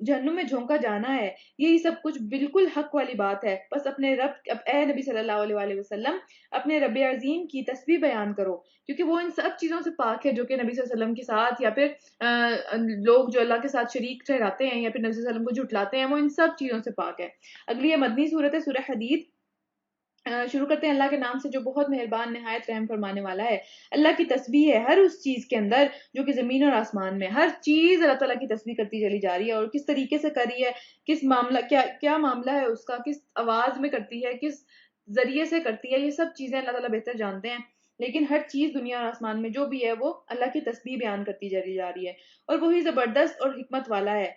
جہنم میں جھونکا جانا ہے، یہی سب کچھ بالکل حق والی بات ہے۔ بس اپنے رب، اے نبی صلی اللہ علیہ وآلہ وسلم، اپنے رب عظیم کی تسبیح بیان کرو، کیونکہ وہ ان سب چیزوں سے پاک ہے جو کہ نبی صلی اللہ علیہ وسلم کے ساتھ یا پھر لوگ جو اللہ کے ساتھ شریک ٹھہراتے ہیں یا پھر نبی صلی اللہ علیہ وسلم کو جھٹلاتے ہیں، وہ ان سب چیزوں سے پاک ہے۔ اگلی یہ مدنی صورت ہے، سورہ حدید۔ شروع کرتے ہیں اللہ کے نام سے جو بہت مہربان نہایت رحم فرمانے والا ہے۔ اللہ کی تسبیح ہے ہر اس چیز کے اندر جو کہ زمین اور آسمان میں، ہر چیز اللہ تعالیٰ کی تسبیح کرتی چلی جا رہی ہے، اور کس طریقے سے کر رہی ہے، کس معاملہ کیا معاملہ ہے اس کا، کس آواز میں کرتی ہے، کس ذریعے سے کرتی ہے، یہ سب چیزیں اللہ تعالیٰ بہتر جانتے ہیں۔ لیکن ہر چیز دنیا اور آسمان میں جو بھی ہے وہ اللہ کی تسبیح بیان کرتی چلی جا رہی ہے، اور وہی زبردست اور حکمت والا ہے۔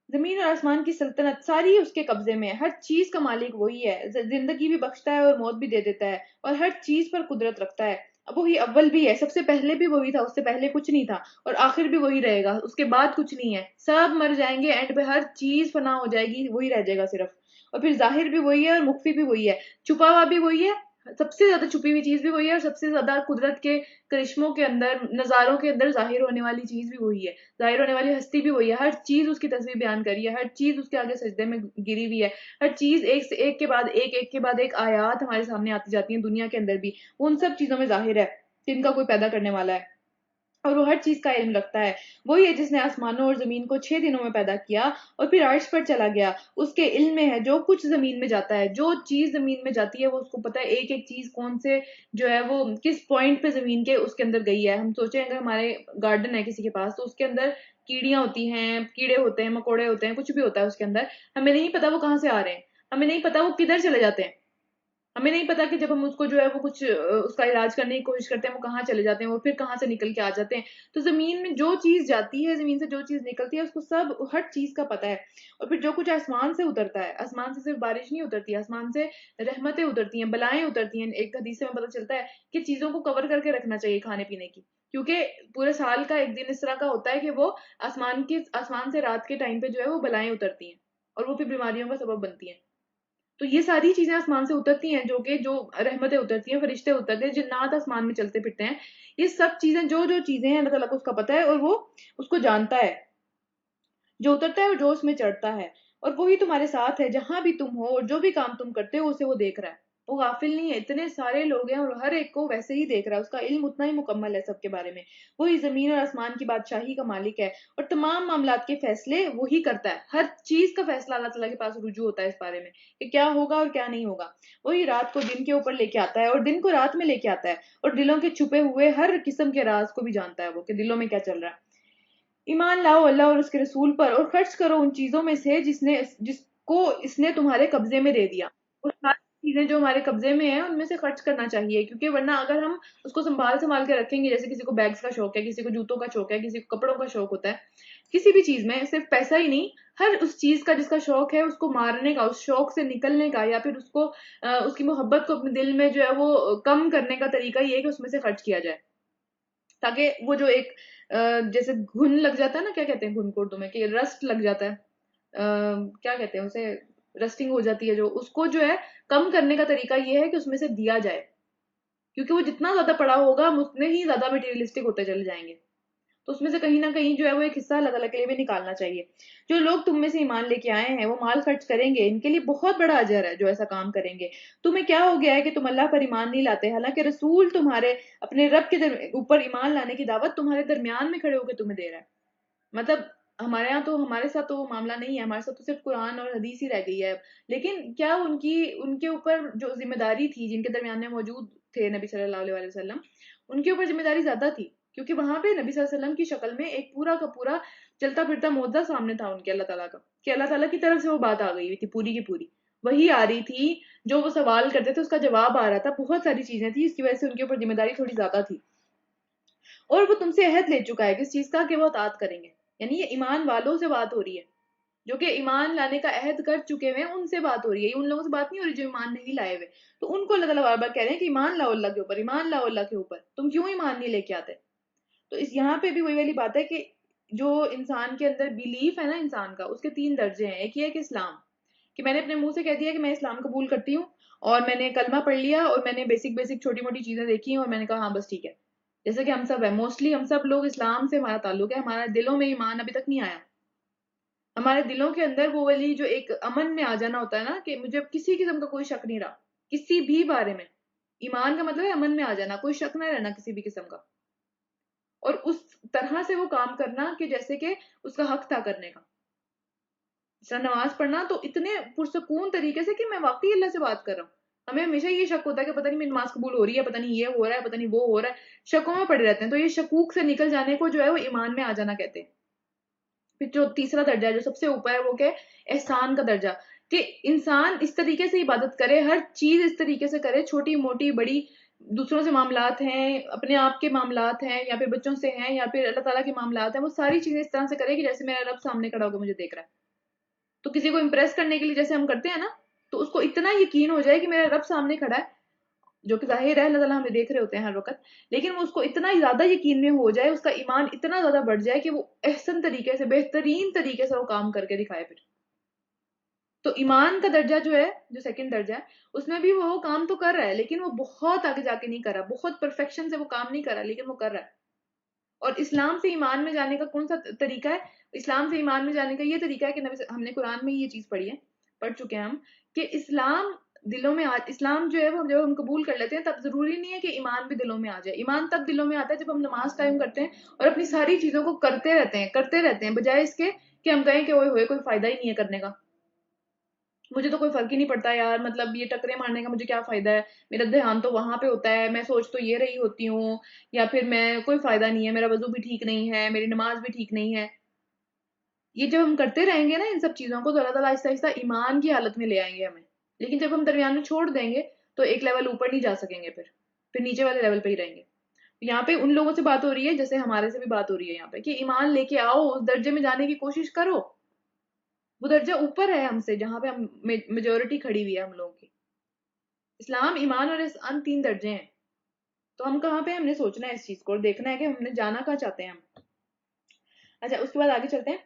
زمین اور آسمان کی سلطنت ساری اس کے قبضے میں ہے، ہر چیز کا مالک وہی ہے، زندگی بھی بخشتا ہے اور موت بھی دے دیتا ہے، اور ہر چیز پر قدرت رکھتا ہے۔ اب وہی اول بھی ہے، سب سے پہلے بھی وہی تھا، اس سے پہلے کچھ نہیں تھا، اور آخر بھی وہی رہے گا، اس کے بعد کچھ نہیں ہے، سب مر جائیں گے، اینڈ پہ ہر چیز فنا ہو جائے گی، وہی رہ جائے گا صرف۔ اور پھر ظاہر بھی وہی ہے اور مخفی بھی وہی ہے، چھپا ہوا بھی وہی ہے، سب سے زیادہ چھپی ہوئی چیز بھی وہی ہے، اور سب سے زیادہ قدرت کے کرشموں کے اندر، نظاروں کے اندر ظاہر ہونے والی چیز بھی وہی ہے، ظاہر ہونے والی ہستی بھی وہی ہے، ہر چیز اس کی تصویر بیان کری ہے، ہر چیز اس کے آگے سجدے میں گری ہوئی ہے، ہر چیز ایک سے ایک کے بعد ایک کے بعد ایک آیات ہمارے سامنے آتی جاتی ہیں دنیا کے اندر بھی، وہ ان سب چیزوں میں ظاہر ہے کہ ان کا کوئی پیدا کرنے والا ہے، اور وہ ہر چیز کا علم رکھتا ہے۔ وہی ہے جس نے آسمانوں اور زمین کو 6 دنوں میں پیدا کیا اور پھر عرش پر چلا گیا، اس کے علم میں ہے جو کچھ زمین میں جاتا ہے، جو چیز زمین میں جاتی ہے وہ اس کو پتا ہے، ایک ایک چیز کون سے جو ہے وہ کس پوائنٹ پہ زمین کے اس کے اندر گئی ہے۔ ہم سوچیں اگر ہمارے گارڈن ہے کسی کے پاس، تو اس کے اندر کیڑیاں ہوتی ہیں، کیڑے ہوتے ہیں، مکوڑے ہوتے ہیں، کچھ بھی ہوتا ہے اس کے اندر، ہمیں نہیں پتا وہ کہاں سے آ رہے ہیں، ہمیں نہیں پتا وہ کدھر چلے جاتے ہیں، ہمیں نہیں پتا کہ جب ہم اس کو جو ہے وہ کچھ اس کا علاج کرنے کی کوشش کرتے ہیں وہ کہاں چلے جاتے ہیں، وہ پھر کہاں سے نکل کے آ جاتے ہیں۔ تو زمین میں جو چیز جاتی ہے، زمین سے جو چیز نکلتی ہے، اس کو سب ہر چیز کا پتہ ہے۔ اور پھر جو کچھ آسمان سے اترتا ہے، آسمان سے صرف بارش نہیں اترتی، آسمان سے رحمتیں اترتی ہیں، بلائیں اترتی ہیں۔ ایک حدیث سے ہمیں پتہ چلتا ہے کہ چیزوں کو کور کر کے رکھنا چاہیے کھانے پینے کی، کیونکہ پورے سال کا ایک دن اس طرح کا ہوتا ہے کہ وہ آسمان سے رات کے ٹائم پہ جو ہے وہ بلائیں اترتی ہیں، اور وہ پھر بیماریوں کا سبب بنتی ہیں۔ تو یہ ساری چیزیں آسمان سے اترتی ہیں، جو رحمتیں اترتی ہیں، فرشتے اترتے ہیں، جنات آسمان میں چلتے پھرتے ہیں، یہ سب چیزیں جو چیزیں ہیں اللہ تعالیٰ کو اس کا پتہ ہے، اور وہ اس کو جانتا ہے، جو اترتا ہے اور جو اس میں چڑھتا ہے، اور وہی تمہارے ساتھ ہے جہاں بھی تم ہو، اور جو بھی کام تم کرتے ہو اسے وہ دیکھ رہا ہے، وہ غافل نہیں ہے، اتنے سارے لوگ ہیں اور ہر ایک کو ویسے ہی دیکھ رہا ہے، اس کا علم اتنا ہی مکمل ہے سب کے بارے میں۔ وہی زمین اور آسمان کی بادشاہی کا مالک ہے، اور تمام معاملات کے فیصلے وہی کرتا ہے، ہر چیز کا فیصلہ اللہ تعالیٰ کے پاس رجوع ہوتا ہے اس بارے میں کہ کیا ہوگا اور کیا نہیں ہوگا۔ وہی رات کو دن کے اوپر لے کے آتا ہے اور دن کو رات میں لے کے آتا ہے، اور دلوں کے چھپے ہوئے ہر قسم کے راز کو بھی جانتا ہے وہ کہ دلوں میں کیا چل رہا ہے۔ ایمان لاؤ اللہ اور اس کے رسول پر، اور خرچ کرو ان چیزوں میں سے جس کو اس نے تمہارے قبضے میں دے دیا۔ وہ ساری چیزیں جو ہمارے قبضے میں ہیں ان میں سے خرچ کرنا چاہیے، کیونکہ ورنہ اگر ہم اس کو سنبھال کے رکھیں گے، جیسے کسی کو بیگز کا شوق ہے، کسی کو جوتوں کا شوق ہے، کسی کو کپڑوں کا شوق ہوتا ہے، کسی بھی چیز میں صرف پیسہ ہی نہیں، ہر اس چیز کا جس کا شوق ہے اس کو مارنے کا، اس شوق سے نکلنے کا، یا پھر اس کی محبت کو اپنے دل میں جو ہے وہ کم کرنے کا طریقہ یہ ہے کہ اس میں سے خرچ کیا جائے، تاکہ وہ جو ایک جیسے گھن لگ جاتا ہے نا، کیا کہتے ہیں گھن کو اردو میں، کہ رسٹ لگ جاتا ہے، کیا کہتے ہیں اسے، رسٹنگ ہو جاتی ہے جو، اس کو جو ہے کم کرنے کا طریقہ یہ ہے کہ اس میں سے دیا جائے، کیونکہ وہ جتنا زیادہ پڑا ہوگا ہم اتنے ہی زیادہ مٹیریلسٹک ہوتے چلے جائیں گے، تو اس میں سے کہیں نہ کہیں جو ہے وہ ایک حصہ اللہ تعالیٰ کے لیے بھی نکالنا چاہیے۔ جو لوگ تم میں سے ایمان لے کے آئے ہیں وہ مال خرچ کریں گے، ان کے لیے بہت بڑا اجر ہے جو ایسا کام کریں گے۔ تمہیں کیا ہو گیا ہے کہ تم اللہ پر ایمان نہیں لاتے، حالانکہ رسول تمہارے اپنے رب کے اوپر ایمان لانے کی دعوت تمہارے درمیان میں کھڑے ہو کے تمہیں دے رہا ہے۔ مطلب ہمارے یہاں تو ہمارے ساتھ تو وہ معاملہ نہیں ہے، ہمارے ساتھ تو صرف قرآن اور حدیث ہی رہ گئی ہے اب، لیکن کیا ان کے اوپر جو ذمہ داری تھی، جن کے درمیان میں موجود تھے نبی صلی اللہ علیہ وسلم، ان کے اوپر ذمہ داری زیادہ تھی، کیونکہ وہاں پہ نبی صلی اللہ علیہ وسلم کی شکل میں ایک پورا کا پورا چلتا پھرتا معجزہ سامنے تھا ان کے اللہ تعالیٰ کا، کہ اللہ تعالیٰ کی طرف سے وہ بات آ گئی ہوئی تھی پوری کی پوری، وہی آ رہی تھی، جو وہ سوال کرتے تھے اس کا جواب آ رہا تھا، بہت ساری چیزیں تھیں، اس کی وجہ سے ان کے اوپر ذمہ داری تھوڑی زیادہ تھی، اور وہ تم سے عہد لے چکا ہے کس چیز کا، کہ وہ اطاعت کریں گے، یعنی یہ ایمان والوں سے بات ہو رہی ہے، جو کہ ایمان لانے کا عہد کر چکے ہوئے ہیں، ان سے بات ہو رہی ہے، یہ ان لوگوں سے بات نہیں ہو رہی جو ایمان نہیں لائے ہوئے، تو ان کو اللہ تعالیٰ بار بار کہہ رہے ہیں کہ ایمان لاؤ اللہ کے اوپر، ایمان لاؤ اللہ کے اوپر، تم کیوں ایمان نہیں لے کے آتے؟ تو یہاں پہ بھی وہی والی بات ہے کہ جو انسان کے اندر بیلیف ہے نا انسان کا، اس کے 3 درجے ہیں، ایک یہ ہے کہ اسلام، کہ میں نے اپنے منہ سے کہہ دیا کہ میں اسلام قبول کرتی ہوں، اور میں نے کلمہ پڑھ لیا، اور میں نے بیسک بیسک چھوٹی موٹی چیزیں دیکھی ہیں، اور میں نے کہا ہاں بس ٹھیک ہے، جیسے کہ ہم سب ہیں، موسٹلی ہم سب لوگ اسلام سے ہمارا تعلق ہے، ہمارا دلوں میں ایمان ابھی تک نہیں آیا، ہمارے دلوں کے اندر وہ والی جو ایک امن میں آ جانا ہوتا ہے نا کہ مجھے اب کسی قسم کا کوئی شک نہیں رہا کسی بھی بارے میں. ایمان کا مطلب ہے امن میں آ جانا، کوئی شک نہ رہنا کسی بھی قسم کا، اور اس طرح سے وہ کام کرنا کہ جیسے کہ اس کا حق تھا کرنے کا. اس طرح نماز پڑھنا تو اتنے پرسکون طریقے سے کہ میں واقعی اللہ سے بات کر رہا ہوں. ہمیں ہمیشہ یہ شک ہوتا ہے کہ پتہ نہیں میری نماز قبول ہو رہی ہے، پتہ نہیں یہ ہو رہا ہے، پتہ نہیں وہ ہو رہا ہے، شکوں میں پڑے رہتے ہیں. تو یہ شکوک سے نکل جانے کو جو ہے وہ ایمان میں آ جانا کہتے ہیں. پھر جو تیسرا درجہ ہے جو سب سے اوپر ہے وہ کیا ہے؟ احسان کا درجہ. کہ انسان اس طریقے سے عبادت کرے، ہر چیز اس طریقے سے کرے، چھوٹی موٹی بڑی، دوسروں سے معاملات ہیں، اپنے آپ کے معاملات ہیں، یا پھر بچوں سے ہیں، یا پھر اللہ تعالیٰ کے معاملات ہیں، وہ ساری چیزیں اس طرح سے کرے کہ جیسے میرا رب سامنے کھڑا ہوگا مجھے دیکھ رہا ہے. تو کسی کو امپریس کرنے کے لیے جیسے ہم کرتے ہیں نا، تو اس کو اتنا یقین ہو جائے کہ میرا رب سامنے کھڑا ہے، جو کہ ظاہر ہے اللہ تعالیٰ ہمیں دیکھ رہے ہوتے ہیں ہر وقت، لیکن وہ اس کو اتنا زیادہ یقین میں ہو جائے، اس کا ایمان اتنا زیادہ بڑھ جائے کہ وہ احسن طریقے سے، بہترین طریقے سے وہ کام کر کے دکھائے پھر. تو ایمان کا درجہ جو ہے، جو سیکنڈ درجہ ہے، اس میں بھی وہ کام تو کر رہا ہے، لیکن وہ بہت آگے جا کے نہیں کر رہا، بہت پرفیکشن سے وہ کام نہیں کر رہا، لیکن وہ کر رہا ہے. اور اسلام سے ایمان میں جانے کا کون سا طریقہ ہے؟ اسلام سے ایمان میں جانے کا یہ طریقہ ہے کہ ہم نے قرآن میں یہ چیز پڑھی ہے، پڑھ چکے ہیں ہم، کہ اسلام دلوں میں اسلام جو ہے وہ جب ہم قبول کر لیتے ہیں تب ضروری نہیں ہے کہ ایمان بھی دلوں میں آ جائے. ایمان تب دلوں میں آتا ہے جب ہم نماز قائم کرتے ہیں اور اپنی ساری چیزوں کو کرتے رہتے ہیں بجائے اس کے کہ ہم کہیں کہ اوئے ہوئے کوئی فائدہ ہی نہیں ہے کرنے کا، مجھے تو کوئی فرق ہی نہیں پڑتا یار، مطلب یہ ٹکرے مارنے کا مجھے کیا فائدہ ہے، میرا دھیان تو وہاں پہ ہوتا ہے، میں سوچ تو یہ رہی ہوتی ہوں، یا پھر میں کوئی فائدہ نہیں ہے، میرا وضو بھی ٹھیک نہیں ہے، میری نماز بھی ٹھیک نہیں ہے. یہ جب ہم کرتے رہیں گے نا ان سب چیزوں کو تو اللہ تعالیٰ آہستہ آہستہ ایمان کی حالت میں لے آئیں گے ہمیں. لیکن جب ہم درمیان میں چھوڑ دیں گے تو ایک لیول اوپر نہیں جا سکیں گے، پھر نیچے والے لیول پہ ہی رہیں گے. یہاں پہ ان لوگوں سے بات ہو رہی ہے جیسے ہمارے سے بھی بات ہو رہی ہے یہاں پہ، کہ ایمان لے کے آؤ، اس درجے میں جانے کی کوشش کرو. وہ درجہ اوپر ہے ہم سے، جہاں پہ ہم میجورٹی کھڑی ہوئی ہے ہم لوگوں کی. اسلام، ایمان اور احسان 3 درجے ہیں. تو ہم کہاں پہ، ہم نے سوچنا ہے اس چیز کو اور دیکھنا ہے کہ ہم نے جانا کہاں چاہتے ہیں ہم. اچھا، اس کے بعد آگے چلتے ہیں.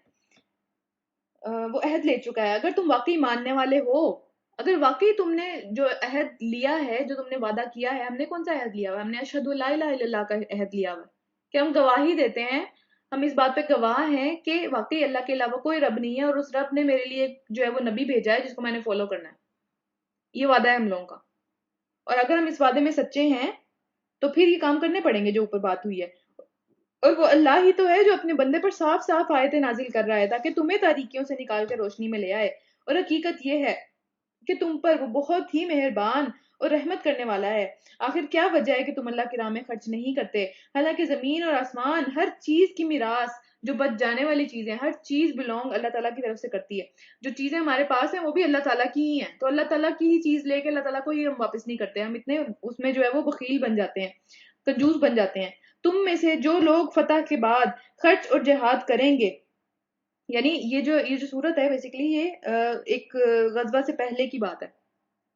وہ عہد لے چکا ہے. اگر تم واقعی ماننے والے ہو، اگر واقعی تم نے جو عہد لیا ہے، جو تم نے وعدہ کیا ہے، ہم نے کون سا عہد لیا ہوا ہے؟ ہم نے اشہد لا الہ الا اللہ کا عہد لیا ہوا ہے کہ ہم گواہی دیتے ہیں، ہم اس بات پہ گواہ ہیں کہ واقعی اللہ کے علاوہ کوئی رب نہیں ہے، اور اس رب نے میرے لیے جو ہے وہ نبی بھیجا ہے جس کو میں نے فالو کرنا ہے. یہ وعدہ ہے ہم لوگوں کا. اور اگر ہم اس وعدے میں سچے ہیں تو پھر یہ کام کرنے پڑیں گے جو اوپر بات ہوئی ہے. اور وہ اللہ ہی تو ہے جو اپنے بندے پر صاف صاف آیتیں نازل کر رہا ہے تاکہ تمہیں تاریکیوں سے نکال کے روشنی میں لے آئے. اور حقیقت یہ ہے کہ تم پر وہ بہت ہی مہربان اور رحمت کرنے والا ہے. آخر کیا وجہ ہے کہ تم اللہ کی راہ میں خرچ نہیں کرتے، حالانکہ زمین اور آسمان ہر چیز کی میراث، جو بچ جانے والی چیزیں، ہر چیز بلونگ اللہ تعالیٰ کی طرف سے کرتی ہے. جو چیزیں ہمارے پاس ہیں وہ بھی اللہ تعالیٰ کی ہی ہیں، تو اللہ تعالیٰ کی ہی چیز لے کے اللہ تعالیٰ کو ہی ہم واپس نہیں کرتے. ہم اتنے اس میں جو ہے وہ بخیل بن جاتے ہیں، کنجوس بن جاتے ہیں. تم میں سے جو لوگ فتح کے بعد خرچ اور جہاد کریں گے، یعنی یہ جو صورت ہے بیسیکلی یہ ایک غزوہ سے پہلے کی بات ہے.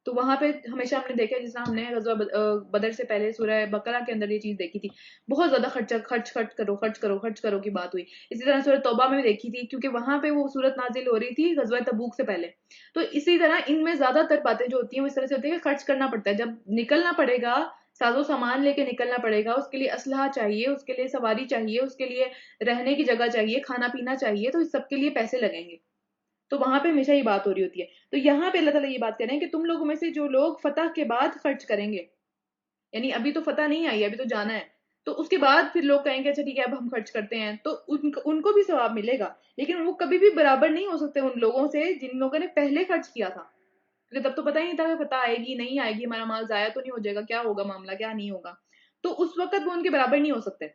تو وہاں پہ ہمیشہ ہم نے دیکھا، جس طرح ہم نے غزوہ بدر سے پہلے سورہ بقرہ کے اندر یہ چیز دیکھی تھی، بہت زیادہ خرچ کرو کی بات ہوئی. اسی طرح سورہ توبہ میں دیکھی تھی، کیونکہ وہاں پہ وہ صورت نازل ہو رہی تھی غزوہ تبوک سے پہلے. تو اسی طرح ان میں زیادہ تر باتیں جو ہوتی ہیں وہ اس طرح سے ہوتی ہے کہ خرچ کرنا پڑتا ہے. جب نکلنا پڑے گا، ساز و سامان لے کے نکلنا پڑے گا، اس کے لیے اسلحہ چاہیے، اس کے لیے سواری چاہیے، اس کے لیے رہنے کی جگہ چاہیے، کھانا پینا چاہیے، تو اس سب کے لیے پیسے لگیں گے. تو وہاں پہ ہمیشہ یہ بات ہو رہی ہوتی ہے. تو یہاں پہ اللہ تعالیٰ یہ بات کر رہے ہیں کہ تم لوگوں میں سے جو لوگ فتح کے بعد خرچ کریں گے، یعنی ابھی تو فتح نہیں آئی، ابھی تو جانا ہے، تو اس کے بعد پھر لوگ کہیں گے اچھا ٹھیک ہے اب ہم خرچ کرتے ہیں، تو ان کو بھی ثواب ملے گا، لیکن وہ کبھی بھی برابر نہیں ہو سکتے ان لوگوں سے جن لوگوں نے پہلے خرچ کیا تھا. کیونکہ تب تو پتہ ہی نہیں تھا کہ فتح آئے گی نہیں آئے گی، ہمارا مال ضائع تو نہیں ہو جائے گا، کیا ہوگا معاملہ، کیا نہیں ہوگا. تو اس وقت وہ ان کے برابر نہیں ہو سکتے،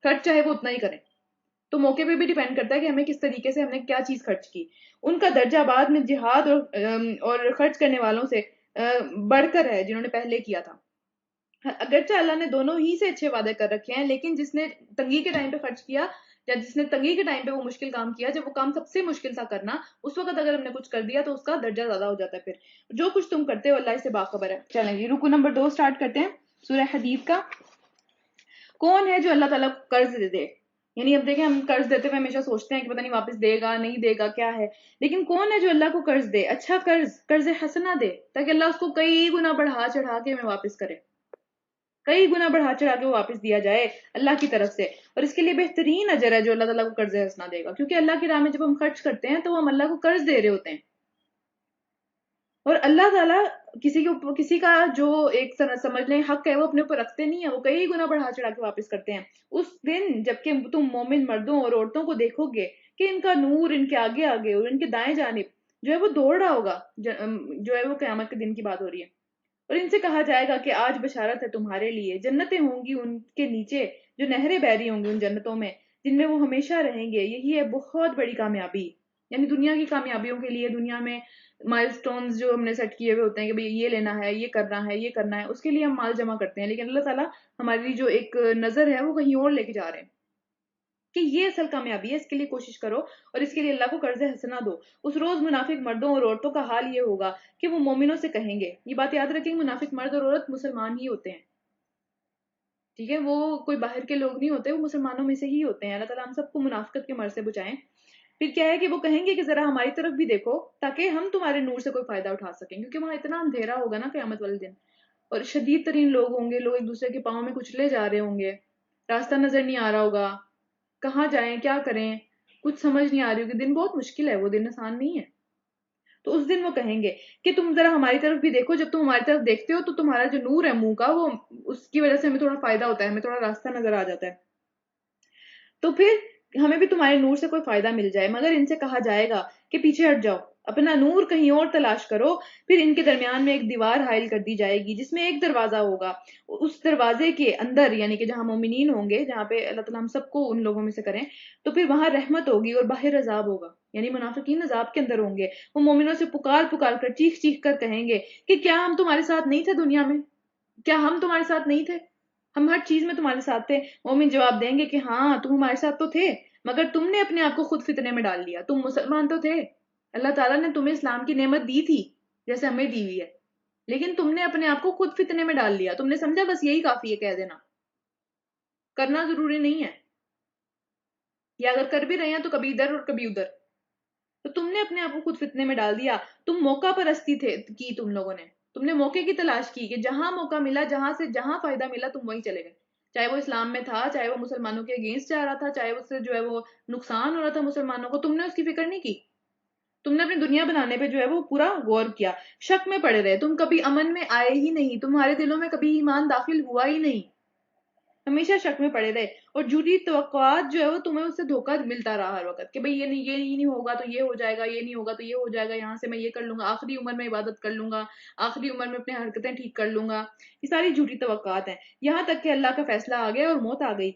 خرچ چاہے وہ اتنا ہی کریں. تو موقع پہ بھی ڈیپینڈ کرتا ہے کہ ہمیں کس طریقے سے ہم نے کیا چیز خرچ کی. ان کا درجہ بعد میں جہاد اور خرچ کرنے والوں سے بڑھ کر ہے جنہوں نے پہلے کیا تھا. اگرچہ اللہ نے دونوں ہی سے اچھے وعدے کر رکھے ہیں، لیکن جس نے تنگی کے ٹائم پہ خرچ کیا، یا جس نے تنگی کے ٹائم پہ وہ مشکل کام کیا، جب وہ کام سب سے مشکل تھا کرنا، اس وقت اگر ہم نے کچھ کر دیا تو اس کا درجہ زیادہ ہو جاتا ہے. پھر جو کچھ تم کرتے ہو اللہ اس سے باخبر ہے. چلیں جی، رکو نمبر 2 سٹارٹ کرتے ہیں سورہ حدید کا. کون ہے جو اللہ تعالیٰ کو قرض دے دے؟ یعنی اب دیکھیں، ہم قرض دیتے ہوئے ہمیشہ سوچتے ہیں کہ پتہ نہیں واپس دے گا نہیں دے گا کیا ہے، لیکن کون ہے جو اللہ کو قرض دے، اچھا قرض حسنہ دے، تاکہ اللہ اس کو کئی گنا بڑھا چڑھا کے ہمیں واپس کرے. کئی گنا بڑھا چڑھا کے وہ واپس دیا جائے اللہ کی طرف سے، اور اس کے لیے بہترین اجر ہے جو اللہ تعالیٰ کو قرض حسنہ دے گا، کیونکہ اللہ کی راہ میں جب ہم خرچ کرتے ہیں تو وہ ہم اللہ کو قرض دے رہے ہوتے ہیں، اور اللہ تعالیٰ کسی کا جو ایک سمجھ لیں حق ہے وہ اپنے اوپر رکھتے نہیں ہیں، وہ کئی گنا بڑھا چڑھا کے واپس کرتے ہیں۔ اس دن جب کہ تم مومن مردوں اور عورتوں کو دیکھو گے کہ ان کا نور ان کے آگے آگے اور ان کے دائیں جانب جو ہے وہ دوڑ رہا ہوگا، جو ہے وہ قیامت کے دن کی بات ہو رہی ہے، اور ان سے کہا جائے گا کہ آج بشارت ہے تمہارے لیے، جنتیں ہوں گی ان کے نیچے جو نہریں بہ رہی ہوں گی ان جنتوں میں، جن میں وہ ہمیشہ رہیں گے، یہی ہے بہت بڑی کامیابی۔ یعنی دنیا کی کامیابیوں کے لیے، دنیا میں مائل سٹونز جو ہم نے سیٹ کیے ہوئے ہوتے ہیں کہ بھئی یہ لینا ہے، یہ کرنا ہے، یہ کرنا ہے، اس کے لیے ہم مال جمع کرتے ہیں، لیکن اللہ تعالیٰ ہماری جو ایک نظر ہے وہ کہیں اور لے کے جا رہے ہیں کہ یہ اصل کامیابی ہے، اس کے لیے کوشش کرو اور اس کے لیے اللہ کو قرض حسنہ دو۔ اس روز منافق مردوں اور عورتوں کا حال یہ ہوگا کہ وہ مومنوں سے کہیں گے، یہ بات یاد رکھیں، منافق مرد اور عورت مسلمان ہی ہوتے ہیں، ٹھیک ہے، وہ کوئی باہر کے لوگ نہیں ہوتے، وہ مسلمانوں میں سے ہی ہوتے ہیں۔ اللہ تعالیٰ ہم سب کو منافقت کے مرض سے بچائیں۔ پھر کیا ہے کہ وہ کہیں گے کہ ذرا ہماری طرف بھی دیکھو تاکہ ہم تمہارے نور سے کوئی فائدہ اٹھا سکیں، کیونکہ وہاں اتنا اندھیرا ہوگا نا قیامت والے دن، اور شدید ترین لوگ ہوں گے، لوگ ایک دوسرے کے پاؤں میں کچلے جا رہے ہوں گے، راستہ نظر نہیں آ رہا ہوگا، کہاں جائیں کیا کریں، کچھ سمجھ نہیں آ رہی ہوگی، دن بہت مشکل ہے، وہ دن آسان نہیں ہے۔ تو اس دن وہ کہیں گے کہ تم ذرا ہماری طرف بھی دیکھو، جب تم ہماری طرف دیکھتے ہو تو تمہارا جو نور ہے منہ کا، وہ اس کی وجہ سے ہمیں تھوڑا فائدہ ہوتا ہے، ہمیں تھوڑا راستہ نظر آ جاتا ہے، تو پھر ہمیں بھی تمہارے نور سے کوئی فائدہ مل جائے، مگر ان سے کہا جائے گا کہ پیچھے ہٹ جاؤ، اپنا نور کہیں اور تلاش کرو۔ پھر ان کے درمیان میں ایک دیوار حائل کر دی جائے گی جس میں ایک دروازہ ہوگا، اس دروازے کے اندر یعنی کہ جہاں مومنین ہوں گے، جہاں پہ اللہ تعالیٰ ہم سب کو ان لوگوں میں سے کریں، تو پھر وہاں رحمت ہوگی اور باہر عذاب ہوگا، یعنی منافقین عذاب کے اندر ہوں گے۔ وہ مومنوں سے پکار پکار کر چیخ چیخ کر کہیں گے کہ کیا ہم تمہارے ساتھ نہیں تھے دنیا میں؟ کیا ہم تمہارے ساتھ نہیں تھے؟ ہم ہر چیز میں تمہارے ساتھ تھے۔ مومن جواب دیں گے کہ ہاں تم ہمارے ساتھ تو تھے، مگر تم نے اپنے آپ کو خود فتنے میں ڈال لیا، تم مسلمان تو تھے، اللہ تعالیٰ نے تمہیں اسلام کی نعمت دی تھی جیسے ہمیں دی ہوئی ہے، لیکن تم نے اپنے آپ کو خود فتنے میں ڈال لیا، تم نے سمجھا بس یہی کافی ہے کہہ دینا، کرنا ضروری نہیں ہے، یا اگر کر بھی رہے ہیں تو کبھی ادھر اور کبھی ادھر، تو تم نے اپنے آپ کو خود فتنے میں ڈال دیا۔ تم موقع پرستی کی تم لوگوں نے، تم نے موقع کی تلاش کی کہ جہاں موقع ملا، جہاں سے جہاں فائدہ ملا تم وہیں چلے گئے، چاہے وہ اسلام میں تھا، چاہے وہ مسلمانوں کے اگینسٹ جا رہا تھا، چاہے اس سے جو ہے وہ نقصان ہو رہا تھا مسلمانوں کو، تم نے اس کی فکر نہیں کی، تم نے اپنی دنیا بنانے پہ جو ہے وہ پورا غور کیا، شک میں پڑے رہے، تم کبھی امن میں آئے ہی نہیں، تمہارے دلوں میں کبھی ایمان داخل ہوا ہی نہیں، ہمیشہ شک میں پڑے رہے، اور جھوٹی توقعات جو ہے وہ تمہیں اس سے دھوکہ ملتا رہا ہر وقت کہ بھئی یہ نہیں ہوگا تو یہ ہو جائے گا، یہ نہیں ہوگا تو یہ ہو جائے گا، یہاں سے میں یہ کر لوں گا، آخری عمر میں عبادت کر لوں گا، آخری عمر میں اپنے حرکتیں ٹھیک کر لوں گا، یہ ساری جھوٹی توقعات ہیں، یہاں تک کہ اللہ کا فیصلہ آ گیا اور موت آ گئی،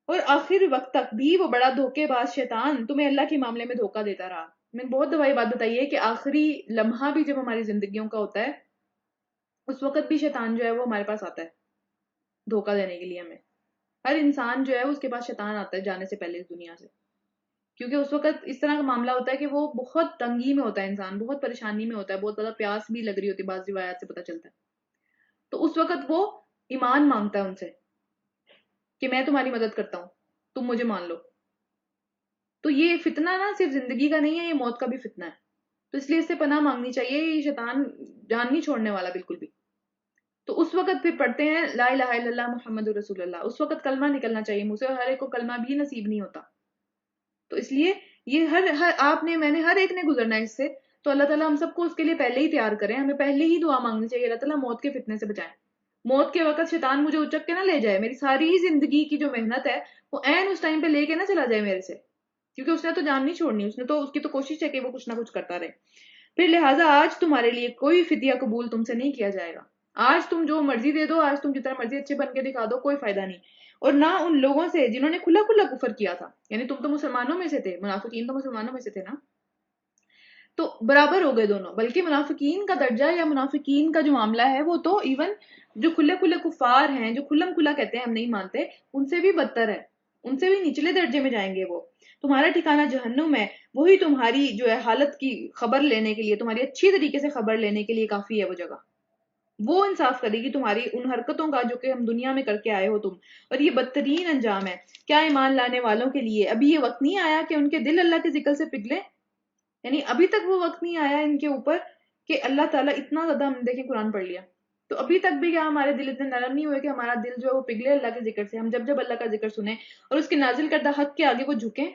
اور آخر وقت تک بھی وہ بڑا دھوکے باز شیطان تمہیں اللہ کے معاملے میں دھوکہ دیتا رہا۔ میں نے بہت دفعہ یہ بات بتائی ہے کہ آخری لمحہ بھی جب ہماری زندگیوں کا ہوتا ہے، اس وقت بھی شیطان جو ہے وہ ہمارے پاس آتا ہے دھوکہ دینے کے لیے ہمیں، ہر انسان جو ہے اس کے پاس شیطان آتا ہے جانے سے پہلے اس دنیا سے، کیونکہ اس وقت اس طرح کا معاملہ ہوتا ہے کہ وہ بہت تنگی میں ہوتا ہے، انسان بہت پریشانی میں ہوتا ہے، بہت زیادہ پیاس بھی لگ رہی ہوتی ہے، بعض روایات سے پتہ چلتا ہے، تو اس وقت وہ ایمان مانگتا ہے ان سے کہ میں تمہاری مدد کرتا ہوں، تم مجھے مان لو۔ تو یہ فتنہ نہ صرف زندگی کا نہیں ہے، یہ موت کا بھی فتنہ ہے، تو اس لیے اس سے پناہ مانگنی چاہیے، یہ شیطان جان نہیں چھوڑنے والا بالکل بھی۔ تو اس وقت پھر پڑھتے ہیں لا الہ الا اللہ محمد رسول اللہ، اس وقت کلمہ نکلنا چاہیے منہ سے، اور ہر ایک کو کلمہ بھی نصیب نہیں ہوتا، تو اس لیے یہ ہر آپ نے، میں نے، ہر ایک نے گزرنا ہے اس سے، تو اللہ تعالیٰ ہم سب کو اس کے لیے پہلے ہی تیار کریں، ہمیں پہلے ہی دعا مانگنی چاہیے اللہ تعالیٰ موت کے فتنے سے بچائیں، موت کے وقت شیطان مجھے اچک کے نہ لے جائے، میری ساری زندگی کی جو محنت ہے وہ عین اس ٹائم پہ لے کے نہ چلا جائے میرے سے، کیونکہ اس نے تو جان نہیں چھوڑنی، اس کی تو کوشش ہے کہ وہ کچھ نہ کچھ کرتا رہے۔ پھر لہٰذا آج تمہارے لیے کوئی فدیہ قبول تم سے نہیں کیا جائے گا، آج تم جو مرضی دے دو، آج تم جتنا مرضی اچھے بن کے دکھا دو، کوئی فائدہ نہیں، اور نہ ان لوگوں سے جنہوں نے کھلا کھلا کفر کیا تھا، یعنی تم تو مسلمانوں میں سے تھے، منافقین تو مسلمانوں میں سے تھے نا، تو برابر ہو گئے دونوں، بلکہ منافقین کا درجہ یا منافقین کا جو معاملہ ہے وہ تو ایون جو کھلے کھلے کفار ہیں، جو کھلم کھلا کہتے ہیں ہم نہیں مانتے، ان سے بھی بدتر ہے، ان سے بھی نچلے درجے میں جائیں گے وہ، تمہارا ٹھکانہ جہنم ہے، وہی تمہاری جو ہے حالت کی خبر لینے کے لیے، تمہاری اچھی طریقے سے خبر لینے کے لیے کافی ہے وہ جگہ، وہ انصاف کرے گی تمہاری ان حرکتوں کا جو کہ ہم دنیا میں کر کے آئے ہو تم، اور یہ بدترین انجام ہے۔ کیا ایمان لانے والوں کے لیے ابھی یہ وقت نہیں آیا کہ ان کے دل اللہ کے ذکر سے پگھلے؟ یعنی ابھی تک وہ وقت نہیں آیا ان کے اوپر کہ اللہ تعالیٰ اتنا زیادہ، ہم دیکھیں قرآن پڑھ لیا، تو ابھی تک بھی کیا ہمارے دل اتنے نرم نہیں ہوئے کہ ہمارا دل جو ہے وہ پگھلے اللہ کے ذکر سے؟ ہم جب جب اللہ کا ذکر سنیں اور اس کے نازل کردہ حق کے آگے وہ جھکیں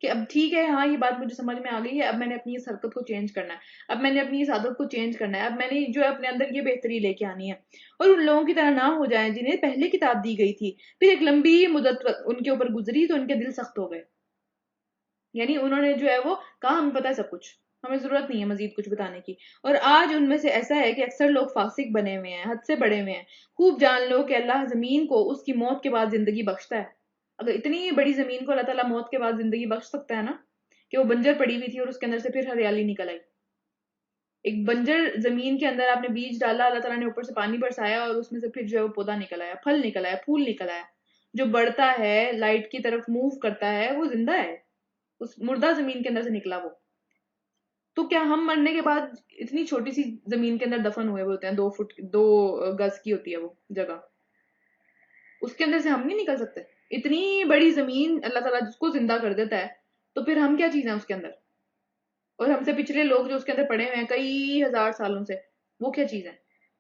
کہ اب ٹھیک ہے، ہاں یہ بات مجھے سمجھ میں آ گئی ہے، اب میں نے اپنی اس حرکت کو چینج کرنا ہے، اب میں نے اپنی اس عادت کو چینج کرنا ہے، اب میں نے جو ہے اپنے اندر یہ بہتری لے کے آنی ہے، اور ان لوگوں کی طرح نہ ہو جائیں جنہیں پہلے کتاب دی گئی تھی، پھر ایک لمبی مدت ان کے اوپر گزری تو ان کے دل سخت ہو گئے. یعنی انہوں نے جو ہے وہ کہا ہمیں پتہ ہے سب کچھ، ہمیں ضرورت نہیں ہے مزید کچھ بتانے کی. اور آج ان میں سے ایسا ہے کہ اکثر لوگ فاسق بنے ہوئے ہیں، حد سے بڑے ہوئے ہیں. خوب جان لو کہ اللہ زمین کو اس کی موت کے بعد زندگی بخشتا ہے. اگر اتنی بڑی زمین کو اللہ تعالیٰ موت کے بعد زندگی بخش سکتا ہے نا، کہ وہ بنجر پڑی ہوئی تھی اور اس کے اندر سے پھر ہریالی نکل آئی. ایک بنجر زمین کے اندر آپ نے بیج ڈالا، اللہ تعالیٰ نے اوپر سے پانی برسایا اور اس میں سے پھر جو ہے وہ پودا نکل آیا، پھل نکل آیا، پھول نکل آیا، جو بڑھتا ہے، لائٹ کی طرف موو کرتا ہے، وہ زندہ ہے، اس مردہ زمین کے اندر سے نکلا وہ. تو کیا ہم مرنے کے بعد اتنی چھوٹی سی زمین کے اندر دفن ہوئے ہوتے ہیں، 2 فٹ 2 گز کی ہوتی ہے وہ جگہ، اس کے اندر سے ہم نہیں نکل سکتے؟ اتنی بڑی زمین اللہ تعالیٰ جس کو زندہ کر دیتا ہے، تو پھر ہم کیا چیز ہیں اس کے اندر؟ اور ہم سے پچھلے لوگ جو اس کے اندر پڑے ہوئے ہیں کئی ہزار سالوں سے، وہ کیا چیز ہے؟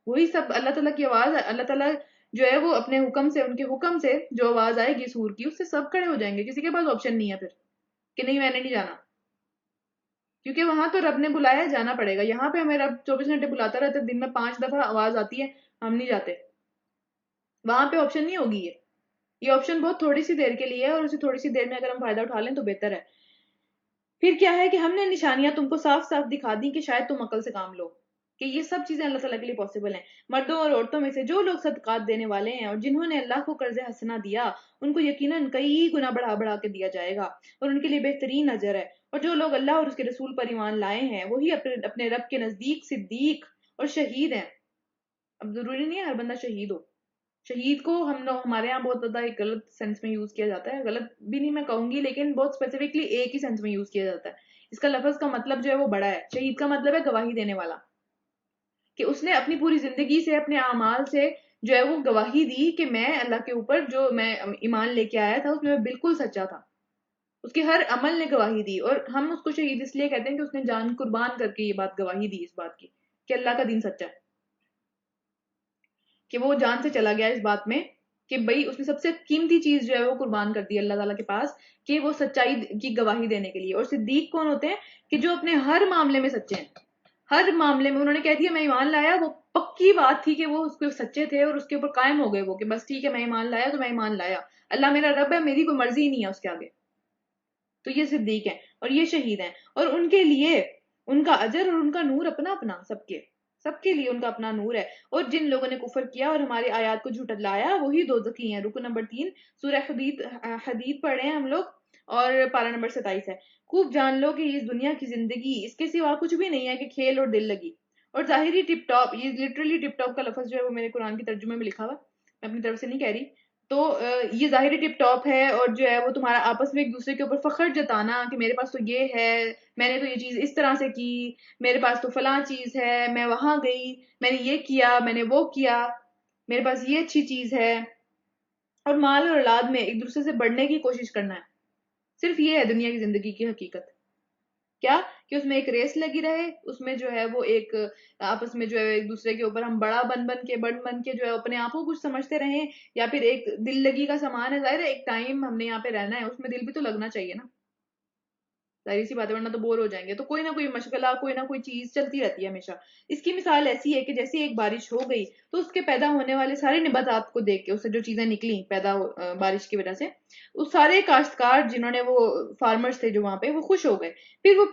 وہی سب اللہ تعالیٰ کی آواز ہے. اللہ تعالیٰ جو ہے وہ اپنے حکم سے، ان کے حکم سے جو آواز آئے گی سور کی، اس سے سب کھڑے ہو جائیں گے. کسی کے پاس آپشن نہیں ہے پھر کہ نہیں میں نے نہیں جانا، کیونکہ وہاں تو رب نے بلایا ہے، جانا پڑے گا. یہاں پہ ہمیں رب 24 گھنٹے بلاتا رہتا ہے، دن میں 5 دفعہ آواز آتی ہے، ہم نہیں جاتے. وہاں پہ آپشن نہیں ہوگی. یہ آپشن بہت تھوڑی سی دیر کے لیے ہے، اور اسی تھوڑی سی دیر میں اگر ہم فائدہ اٹھا لیں تو بہتر ہے. پھر کیا ہے کہ ہم نے نشانیاں تم کو صاف صاف دکھا دی کہ شاید تم عقل سے کام لو، کہ یہ سب چیزیں اللہ تعالیٰ کے لیے پاسبل ہیں. مردوں اور عورتوں میں سے جو لوگ صدقات دینے والے ہیں اور جنہوں نے اللہ کو قرض حسنہ دیا، ان کو یقیناً کئی گنا بڑھا بڑھا کے دیا جائے گا، اور ان کے لیے بہترین اجر ہے. اور جو لوگ اللہ اور اس کے رسول پر ایمان لائے ہیں وہی اپنے رب کے نزدیک صدیق اور شہید ہیں. اب ضروری نہیں ہے ہر بندہ شہید ہو. شہید کو ہم لوگ ہمارے یہاں بہت زیادہ ایک غلط سینس میں یوز کیا جاتا ہے، غلط بھی نہیں میں کہوں گی، لیکن بہت اسپیسیفکلی ایک ہی سینس میں یوز کیا جاتا ہے. اس کا لفظ کا مطلب جو ہے وہ بڑا ہے. شہید کا مطلب ہے گواہی دینے والا، کہ اس نے اپنی پوری زندگی سے، اپنے اعمال سے جو ہے وہ گواہی دی کہ میں اللہ کے اوپر جو میں ایمان لے کے آیا تھا اس میں بالکل سچا تھا. اس کے ہر عمل نے گواہی دی، اور ہم اس کو شہید اس لیے کہتے ہیں کہ اس نے جان قربان کر کے یہ بات گواہی دی، اس بات کی کہ اللہ کا دین سچا ہے، کہ وہ جان سے چلا گیا اس بات میں کہ بھئی اس نے سب سے قیمتی چیز جو ہے وہ قربان کر دی اللہ تعالیٰ کے پاس، کہ وہ سچائی کی گواہی دینے کے لیے. اور صدیق کون ہوتے ہیں؟ کہ جو اپنے ہر معاملے میں سچے ہیں. ہر معاملے میں انہوں نے کہہ دیا میں ایمان لایا، وہ پکی بات تھی کہ وہ اس کو سچے تھے اور اس کے اوپر قائم ہو گئے وہ، کہ بس ٹھیک ہے میں ایمان لایا تو میں ایمان لایا، اللہ میرا رب ہے، میری کوئی مرضی ہی نہیں ہے اس کے آگے. تو یہ صدیق ہیں اور یہ شہید ہیں، اور ان کے لیے ان کا اجر اور ان کا نور اپنا اپنا، سب کے لیے ان کا اپنا نور ہے. اور جن لوگوں نے کفر کیا اور ہماری آیات کو جھٹلایا وہی دوزخی ہیں. رکو نمبر 3 سورہ حدید پڑھ رہے ہیں ہم لوگ، اور پارہ نمبر 27 ہے. خوب جان لو کہ اس دنیا کی زندگی اس کے سوا کچھ بھی نہیں ہے کہ کھیل اور دل لگی اور ظاہری ٹپ ٹاپ. یہ لٹرلی ٹپ ٹاپ کا لفظ جو ہے وہ میرے قرآن کے ترجمے میں لکھا ہوا، میں اپنی طرف سے نہیں کہہ رہی. تو یہ ظاہری ٹپ ٹاپ ہے، اور جو ہے وہ تمہارا آپس میں ایک دوسرے کے اوپر فخر جتانا کہ میرے پاس تو یہ ہے، میں نے تو یہ چیز اس طرح سے کی، میرے پاس تو فلاں چیز ہے، میں وہاں گئی، میں نے یہ کیا، میں نے وہ کیا، میرے پاس یہ اچھی چیز ہے. اور مال اور اولاد میں ایک دوسرے سے بڑھنے کی کوشش کرنا ہے. صرف یہ ہے دنیا کی زندگی کی حقیقت. کیا کہ اس میں ایک ریس لگی رہے، اس میں جو ہے وہ ایک آپس میں جو ہے ایک دوسرے کے اوپر ہم بڑا بن کے جو ہے اپنے آپ کو کچھ سمجھتے رہیں، یا پھر ایک دل لگی کا سامان ہے. ظاہر ہے ایک ٹائم ہم نے یہاں پہ رہنا ہے، اس میں دل بھی تو لگنا چاہیے نا، ظاہر سی بات ہے، ورنہ تو بور ہو جائیں گے. تو کوئی نہ کوئی مشغلہ، کوئی نہ کوئی چیز چلتی رہتی ہے ہمیشہ. اس کی مثال ایسی ہے کہ جیسے ایک بارش ہو گئی تو اس کے پیدا ہونے والے سارے نباتات کو دیکھ کے، اس سے جو چیزیں نکلی بارش کی وجہ سے، اس سارے کاشتکار جنہوں نے وہ فارمرز تھے جو وہاں پہ، وہ خوش ہو گئے. پھر وہ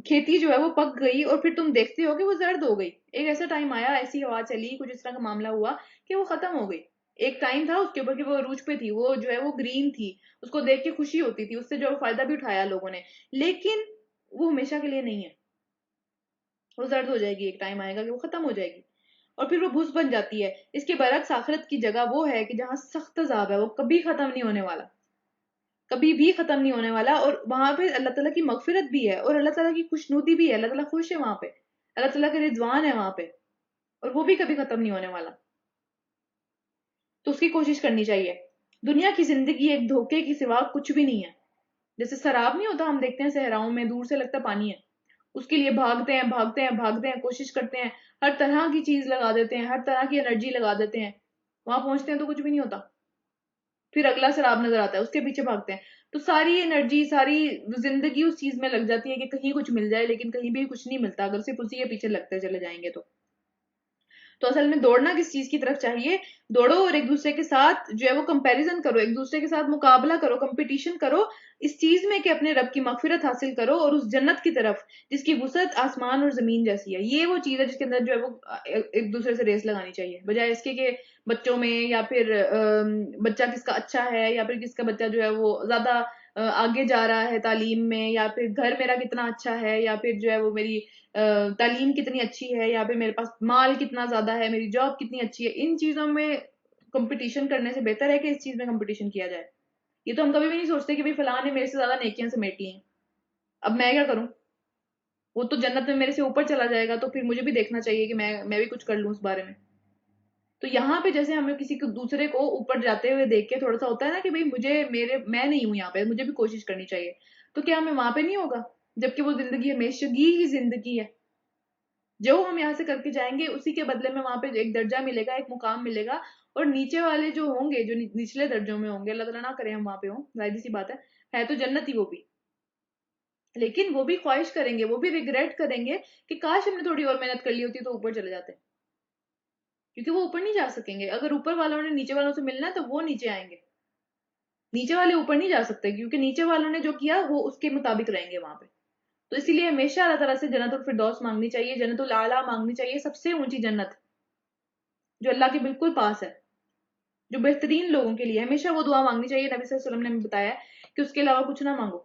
کھیتی جو ہے وہ پک گئی، اور پھر تم دیکھتے ہو کہ وہ زرد ہو گئی. ایک ایسا ٹائم آیا، ایسی ہوا چلی، کچھ اس طرح کا معاملہ ہوا کہ وہ ختم ہو گئی. ایک ٹائم تھا اس کے اوپر کہ وہ عروج پہ تھی، وہ جو ہے وہ گرین تھی، اس کو دیکھ کے خوشی ہوتی تھی، اس سے جو فائدہ بھی اٹھایا لوگوں نے. لیکن وہ ہمیشہ کے لیے نہیں ہے، وہ زرد ہو جائے گی، ایک ٹائم آئے گا کہ وہ ختم ہو جائے گی، اور پھر وہ بھس بن جاتی ہے. اس کے برعکس آخرت کی جگہ وہ ہے کہ جہاں سخت عذاب ہے، وہ کبھی ختم نہیں ہونے والا، کبھی بھی ختم نہیں ہونے والا. اور وہاں پہ اللہ تعالیٰ کی مغفرت بھی ہے، اور اللہ تعالیٰ کی خوشنودی بھی ہے. اللہ تعالیٰ خوش ہے وہاں پہ، اللہ تعالیٰ کا رضوان ہے وہاں پہ، اور وہ بھی کبھی ختم نہیں ہونے والا. تو اس کی کوشش کرنی چاہیے. دنیا کی زندگی ایک دھوکے کی سوا کچھ بھی نہیں ہے. جیسے سراب نہیں ہوتا، ہم دیکھتے ہیں صحراؤں میں دور سے لگتا پانی ہے، اس کے لیے بھاگتے ہیں بھاگتے ہیں بھاگتے ہیں، کوشش کرتے ہیں، ہر طرح کی چیز لگا دیتے ہیں، ہر طرح کی انرجی لگا دیتے ہیں، وہاں پہنچتے ہیں تو کچھ بھی نہیں ہوتا، پھر اگلا سراب نظر آتا ہے، اس کے پیچھے بھاگتے ہیں، تو ساری انرجی، ساری زندگی اس چیز میں لگ جاتی ہے کہ کہیں کچھ مل جائے، لیکن کہیں بھی کچھ نہیں ملتا اگر صرف اسی کے پیچھے لگتے چلے جائیں گے تو اصل میں دوڑنا کس چیز کی طرف چاہیے؟ دوڑو اور ایک دوسرے کے ساتھ جو ہے وہ کمپیریزن کرو، ایک دوسرے کے ساتھ مقابلہ کرو، کمپٹیشن کرو اس چیز میں کہ اپنے رب کی مغفرت حاصل کرو اور اس جنت کی طرف جس کی وسعت آسمان اور زمین جیسی ہے۔ یہ وہ چیز ہے جس کے اندر جو ہے وہ ایک دوسرے سے ریس لگانی چاہیے، بجائے اس کے کہ بچوں میں یا پھر بچہ کس کا اچھا ہے یا پھر کس کا بچہ جو ہے وہ زیادہ آگے جا رہا ہے تعلیم میں، یا پھر گھر میرا کتنا اچھا ہے، یا پھر جو ہے وہ میری تعلیم کتنی اچھی ہے، یا پھر میرے پاس مال کتنا زیادہ ہے، میری جاب کتنی اچھی ہے۔ ان چیزوں میں کمپٹیشن کرنے سے بہتر ہے کہ اس چیز میں کمپٹیشن کیا جائے۔ یہ تو ہم کبھی بھی نہیں سوچتے کہ فلاں نے میرے سے زیادہ نیکیاں سمیٹی ہیں، اب میں کیا کروں، وہ تو جنت میں میرے سے اوپر چلا جائے گا، تو پھر مجھے بھی دیکھنا چاہیے کہ میں بھی کچھ کر لوں اس بارے میں۔ تو یہاں پہ جیسے ہمیں کسی کو دوسرے کو اوپر جاتے ہوئے دیکھ کے تھوڑا سا ہوتا ہے نا کہ بھئی میں نہیں ہوں یہاں پہ، مجھے بھی کوشش کرنی چاہیے، تو کیا ہمیں وہاں پہ نہیں ہوگا؟ جبکہ وہ زندگی ہمیشگی کی زندگی ہے، جو ہم یہاں سے کر کے جائیں گے اسی کے بدلے میں وہاں پہ ایک درجہ ملے گا، ایک مقام ملے گا، اور نیچے والے جو ہوں گے، جو نچلے درجوں میں ہوں گے، اللہ تعالیٰ نہ کرے ہم وہاں پہ ہوں، ظاہر سی بات ہے تو جنت ہی وہ بھی، لیکن وہ بھی خواہش کریں گے، وہ بھی ریگریٹ کریں گے کہ کاش ہم نے تھوڑی اور محنت کر لی ہوتی تو اوپر چلے جاتے، کیونکہ وہ اوپر نہیں جا سکیں گے۔ اگر اوپر والوں نے نیچے والوں سے ملنا ہے تو وہ نیچے آئیں گے، نیچے والے اوپر نہیں جا سکتے، کیونکہ نیچے والوں نے جو کیا وہ اس کے مطابق رہیں گے وہاں پہ۔ تو اسی لیے ہمیشہ اللہ تعالیٰ سے جنت الفردوس مانگنی چاہیے، جنت الاعلیٰ مانگنی چاہیے، سب سے اونچی جنت جو اللہ کے بالکل پاس ہے، جو بہترین لوگوں کے لیے، ہمیشہ وہ دعا مانگنی چاہیے۔ نبی صلی اللہ علیہ وسلم نے ہمیں بتایا ہے کہ اس کے علاوہ کچھ نہ مانگو،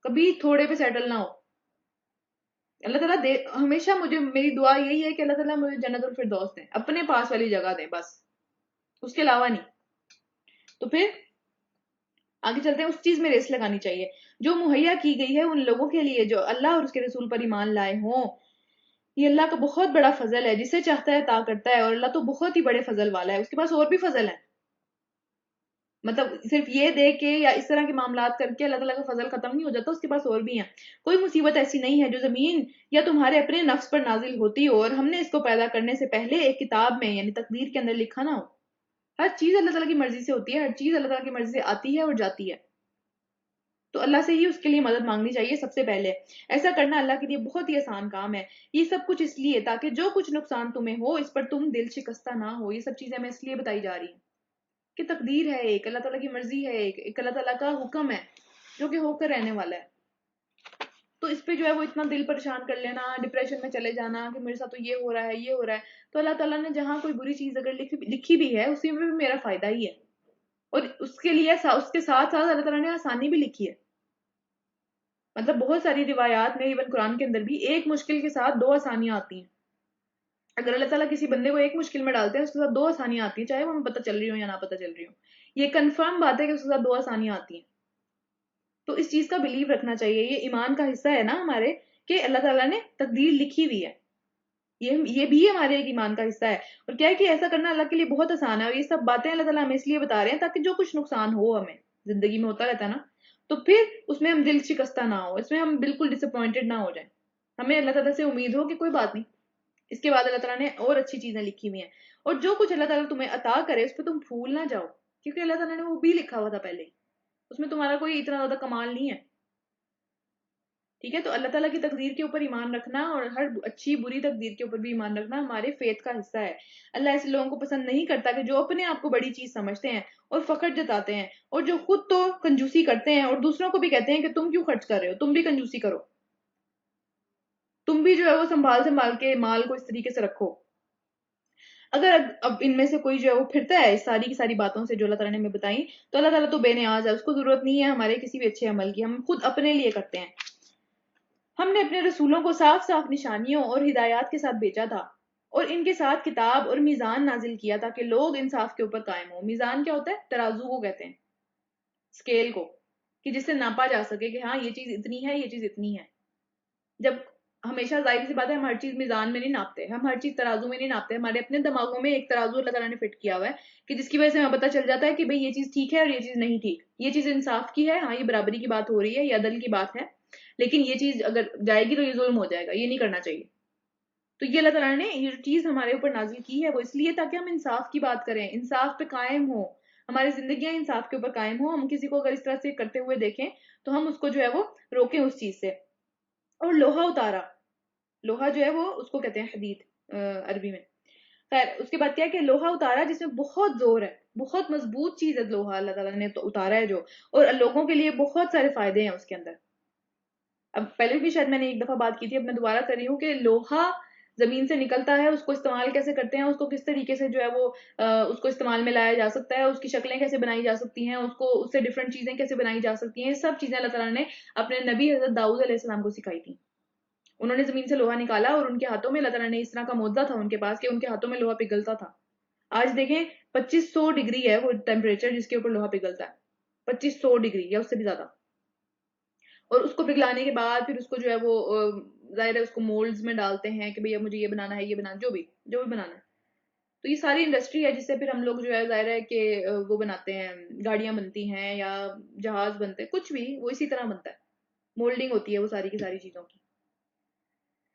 کبھی تھوڑے پہ سیٹل نہ ہو۔ اللہ تعالیٰ ہمیشہ میری دعا یہی ہے کہ اللہ تعالیٰ مجھے جنت الفردوس دیں، اپنے پاس والی جگہ دیں، بس اس کے علاوہ نہیں۔ تو پھر آگے چلتے ہیں، اس چیز میں ریس لگانی چاہیے جو مہیا کی گئی ہے ان لوگوں کے لیے جو اللہ اور اس کے رسول پر ایمان لائے ہوں۔ یہ اللہ کا بہت بڑا فضل ہے، جسے چاہتا ہے عطا کرتا ہے، اور اللہ تو بہت ہی بڑے فضل والا ہے، اس کے پاس اور بھی فضل ہے۔ مطلب صرف یہ دے کے یا اس طرح کے معاملات کر کے اللہ تعالیٰ کا فضل ختم نہیں ہو جاتا، اس کے پاس اور بھی ہیں۔ کوئی مصیبت ایسی نہیں ہے جو زمین یا تمہارے اپنے نفس پر نازل ہوتی ہو اور ہم نے اس کو پیدا کرنے سے پہلے ایک کتاب میں یعنی تقدیر کے اندر لکھا نہ ہو۔ ہر چیز اللہ تعالیٰ کی مرضی سے ہوتی ہے، ہر چیز اللہ تعالیٰ کی مرضی سے آتی ہے اور جاتی ہے، تو اللہ سے ہی اس کے لیے مدد مانگنی چاہیے سب سے پہلے۔ ایسا کرنا اللہ کے لیے بہت ہی آسان کام ہے۔ یہ سب کچھ اس لیے تاکہ جو کچھ نقصان تمہیں ہو اس پر تم دل شکستہ نہ ہو۔ یہ سب چیزیں میں اس لیے بتائی جا رہی ہیں کہ تقدیر ہے ایک، اللہ تعالیٰ کی مرضی ہے ایک اللہ تعالیٰ کا حکم ہے جو کہ ہو کر رہنے والا ہے۔ تو اس پہ جو ہے وہ اتنا دل پریشان کر لینا، ڈپریشن میں چلے جانا کہ میرے ساتھ تو یہ ہو رہا ہے یہ ہو رہا ہے، تو اللہ تعالیٰ نے جہاں کوئی بری چیز اگر لکھی بھی ہے اسی میں بھی میرا فائدہ ہی ہے، اور اس کے لیے اس کے ساتھ ساتھ اللہ تعالیٰ نے آسانی بھی لکھی ہے۔ مطلب بہت ساری روایات میں ایون قرآن کے اندر بھی ایک مشکل کے ساتھ دو آسانیاں آتی ہیں۔ اگر اللہ تعالیٰ کسی بندے کو ایک مشکل میں ڈالتے ہیں اس کے ساتھ دو آسانیاں آتی ہیں، چاہے وہ ہمیں پتہ چل رہی ہو یا نہ پتہ چل رہی ہو، یہ کنفرم بات ہے کہ اس کے ساتھ دو آسانیاں آتی ہیں۔ تو اس چیز کا بلیو رکھنا چاہیے، یہ ایمان کا حصہ ہے نا ہمارے کہ اللہ تعالیٰ نے تقدیر لکھی ہوئی ہے، یہ بھی ہمارے ایک ایمان کا حصہ ہے۔ اور کیا ہے کہ ایسا کرنا اللہ کے لیے بہت آسان ہے، اور یہ سب باتیں اللہ تعالیٰ ہمیں اس لیے بتا رہے ہیں تاکہ جو کچھ نقصان ہو ہمیں زندگی میں ہوتا رہتا ہے نا، تو پھر اس میں ہم دل شکستہ نہ ہو، اس میں ہم بالکل ڈس اپوائنٹڈ نہ ہو جائیں، ہمیں اللہ تعالیٰ سے امید ہو کہ کوئی بات نہیں، اس کے بعد اللہ تعالیٰ نے اور اچھی چیزیں لکھی ہوئی ہیں، اور جو کچھ اللہ تعالیٰ تمہیں عطا کرے اس پہ تم پھول نہ جاؤ، کیونکہ اللہ تعالیٰ نے وہ بھی لکھا ہوا تھا پہلے ہی، اس میں تمہارا کوئی اتنا زیادہ کمال نہیں ہے۔ ٹھیک ہے، تو اللہ تعالیٰ کی تقدیر کے اوپر ایمان رکھنا اور ہر اچھی بری تقدیر کے اوپر بھی ایمان رکھنا ہمارے فیتھ کا حصہ ہے۔ اللہ ایسے لوگوں کو پسند نہیں کرتا کہ جو اپنے آپ کو بڑی چیز سمجھتے ہیں اور فخر جتاتے ہیں، اور جو خود تو کنجوسی کرتے ہیں اور دوسروں کو بھی کہتے ہیں کہ تم کیوں خرچ کر رہے ہو، تم بھی کنجوسی کرو، تم بھی جو ہے وہ سنبھال کے مال کو اس طریقے سے رکھو۔ اگر اب ان میں سے کوئی جو ہے وہ پھرتا ہے اس ساری کی ساری باتوں سے جو اللہ تعالیٰ نے ہمیں بتائیں، تو اللہ تعالیٰ تو بے نیاز ہے، اس کو ضرورت نہیں ہے ہمارے کسی بھی اچھے عمل کی، ہم خود اپنے لیے کرتے ہیں۔ ہم نے اپنے رسولوں کو صاف صاف نشانیوں اور ہدایات کے ساتھ بھیجا تھا، اور ان کے ساتھ کتاب اور میزان نازل کیا تاکہ لوگ انصاف کے اوپر قائم ہوں۔ میزان کیا ہوتا ہے؟ ترازو کو کہتے ہیں، اسکیل کو، کہ جس سے ناپا جا سکے کہ ہاں یہ چیز اتنی ہے یہ چیز اتنی ہے۔ جب ہمیشہ ظاہر سی بات ہے ہم ہر چیز میزان میں نہیں ناپتے، ہم ہر چیز ترازو میں نہیں ناپتے، ہمارے اپنے دماغوں میں ایک ترازو اللہ تعالیٰ نے فٹ کیا ہوا ہے کہ جس کی وجہ سے ہمیں پتہ چل جاتا ہے کہ بھئی یہ چیز ٹھیک ہے اور یہ چیز نہیں ٹھیک، یہ چیز انصاف کی ہے، ہاں یہ برابری کی بات ہو رہی ہے، یہ عدل کی بات ہے، لیکن یہ چیز اگر جائے گی تو یہ ظلم ہو جائے گا، یہ نہیں کرنا چاہیے. تو یہ اللہ تعالیٰ نے یہ جو چیز ہمارے اوپر نازل کی ہے وہ اس لیے تاکہ ہم انصاف کی بات کریں، انصاف پہ قائم ہو، ہماری زندگیاں انصاف کے اوپر قائم ہو. ہم کسی کو اگر اس طرح سے کرتے ہوئے دیکھیں تو ہم اس کو جو ہے وہ روکیں اس چیز سے. اور لوہا اتارا، لوہا جو ہے وہ اس کو کہتے ہیں حدید عربی میں. خیر اس کے بعد کیا کہ لوہا اتارا جس میں بہت زور ہے، بہت مضبوط چیز ہے لوہا اللہ تعالیٰ نے تو اتارا ہے جو، اور لوگوں کے لیے بہت سارے فائدے ہیں اس کے اندر. اب پہلے بھی شاید میں نے ایک دفعہ بات کی تھی، اب میں دوبارہ کر رہی ہوں کہ لوہا زمین سے نکلتا ہے، اس کو استعمال کیسے کرتے ہیں، اس کو کس طریقے سے جو ہے وہ اس کو استعمال میں لایا جا سکتا ہے، اس کی شکلیں کیسے بنائی جا سکتی ہیں، اس کو اس سے ڈفرینٹ چیزیں کیسے بنائی جا سکتی ہیں، سب چیزیں اللہ تعالیٰ نے اپنے نبی حضرت داؤد علیہ السلام کو سکھائی تھی. انہوں نے زمین سے لوہا نکالا اور ان کے ہاتھوں میں اللہ تعالیٰ نے اس طرح کا معجزہ تھا ان کے پاس کہ ان کے ہاتھوں میں لوہا پگھلتا تھا. آج دیکھیں 2500 ڈگری ہے وہ ٹیمپریچر جس کے اوپر لوہا پگھلتا ہے، 2500 ڈگری یا اس سے بھی زیادہ. اور اس کو پگھلانے کے بعد پھر اس کو جو ہے وہ ظاہر ہے اس کو مولڈز میں ڈالتے ہیں کہ بھئی مجھے یہ بنانا ہے، یہ بنانا، جو بھی بنانا ہے. تو یہ ساری انڈسٹری ہے جس سے پھر ہم لوگ جو ہے ظاہر ہے کہ وہ بناتے ہیں، گاڑیاں بنتی ہیں یا جہاز بنتے ہیں، کچھ بھی وہ اسی طرح بنتا ہے، مولڈنگ ہوتی ہے وہ ساری کی ساری چیزوں کی.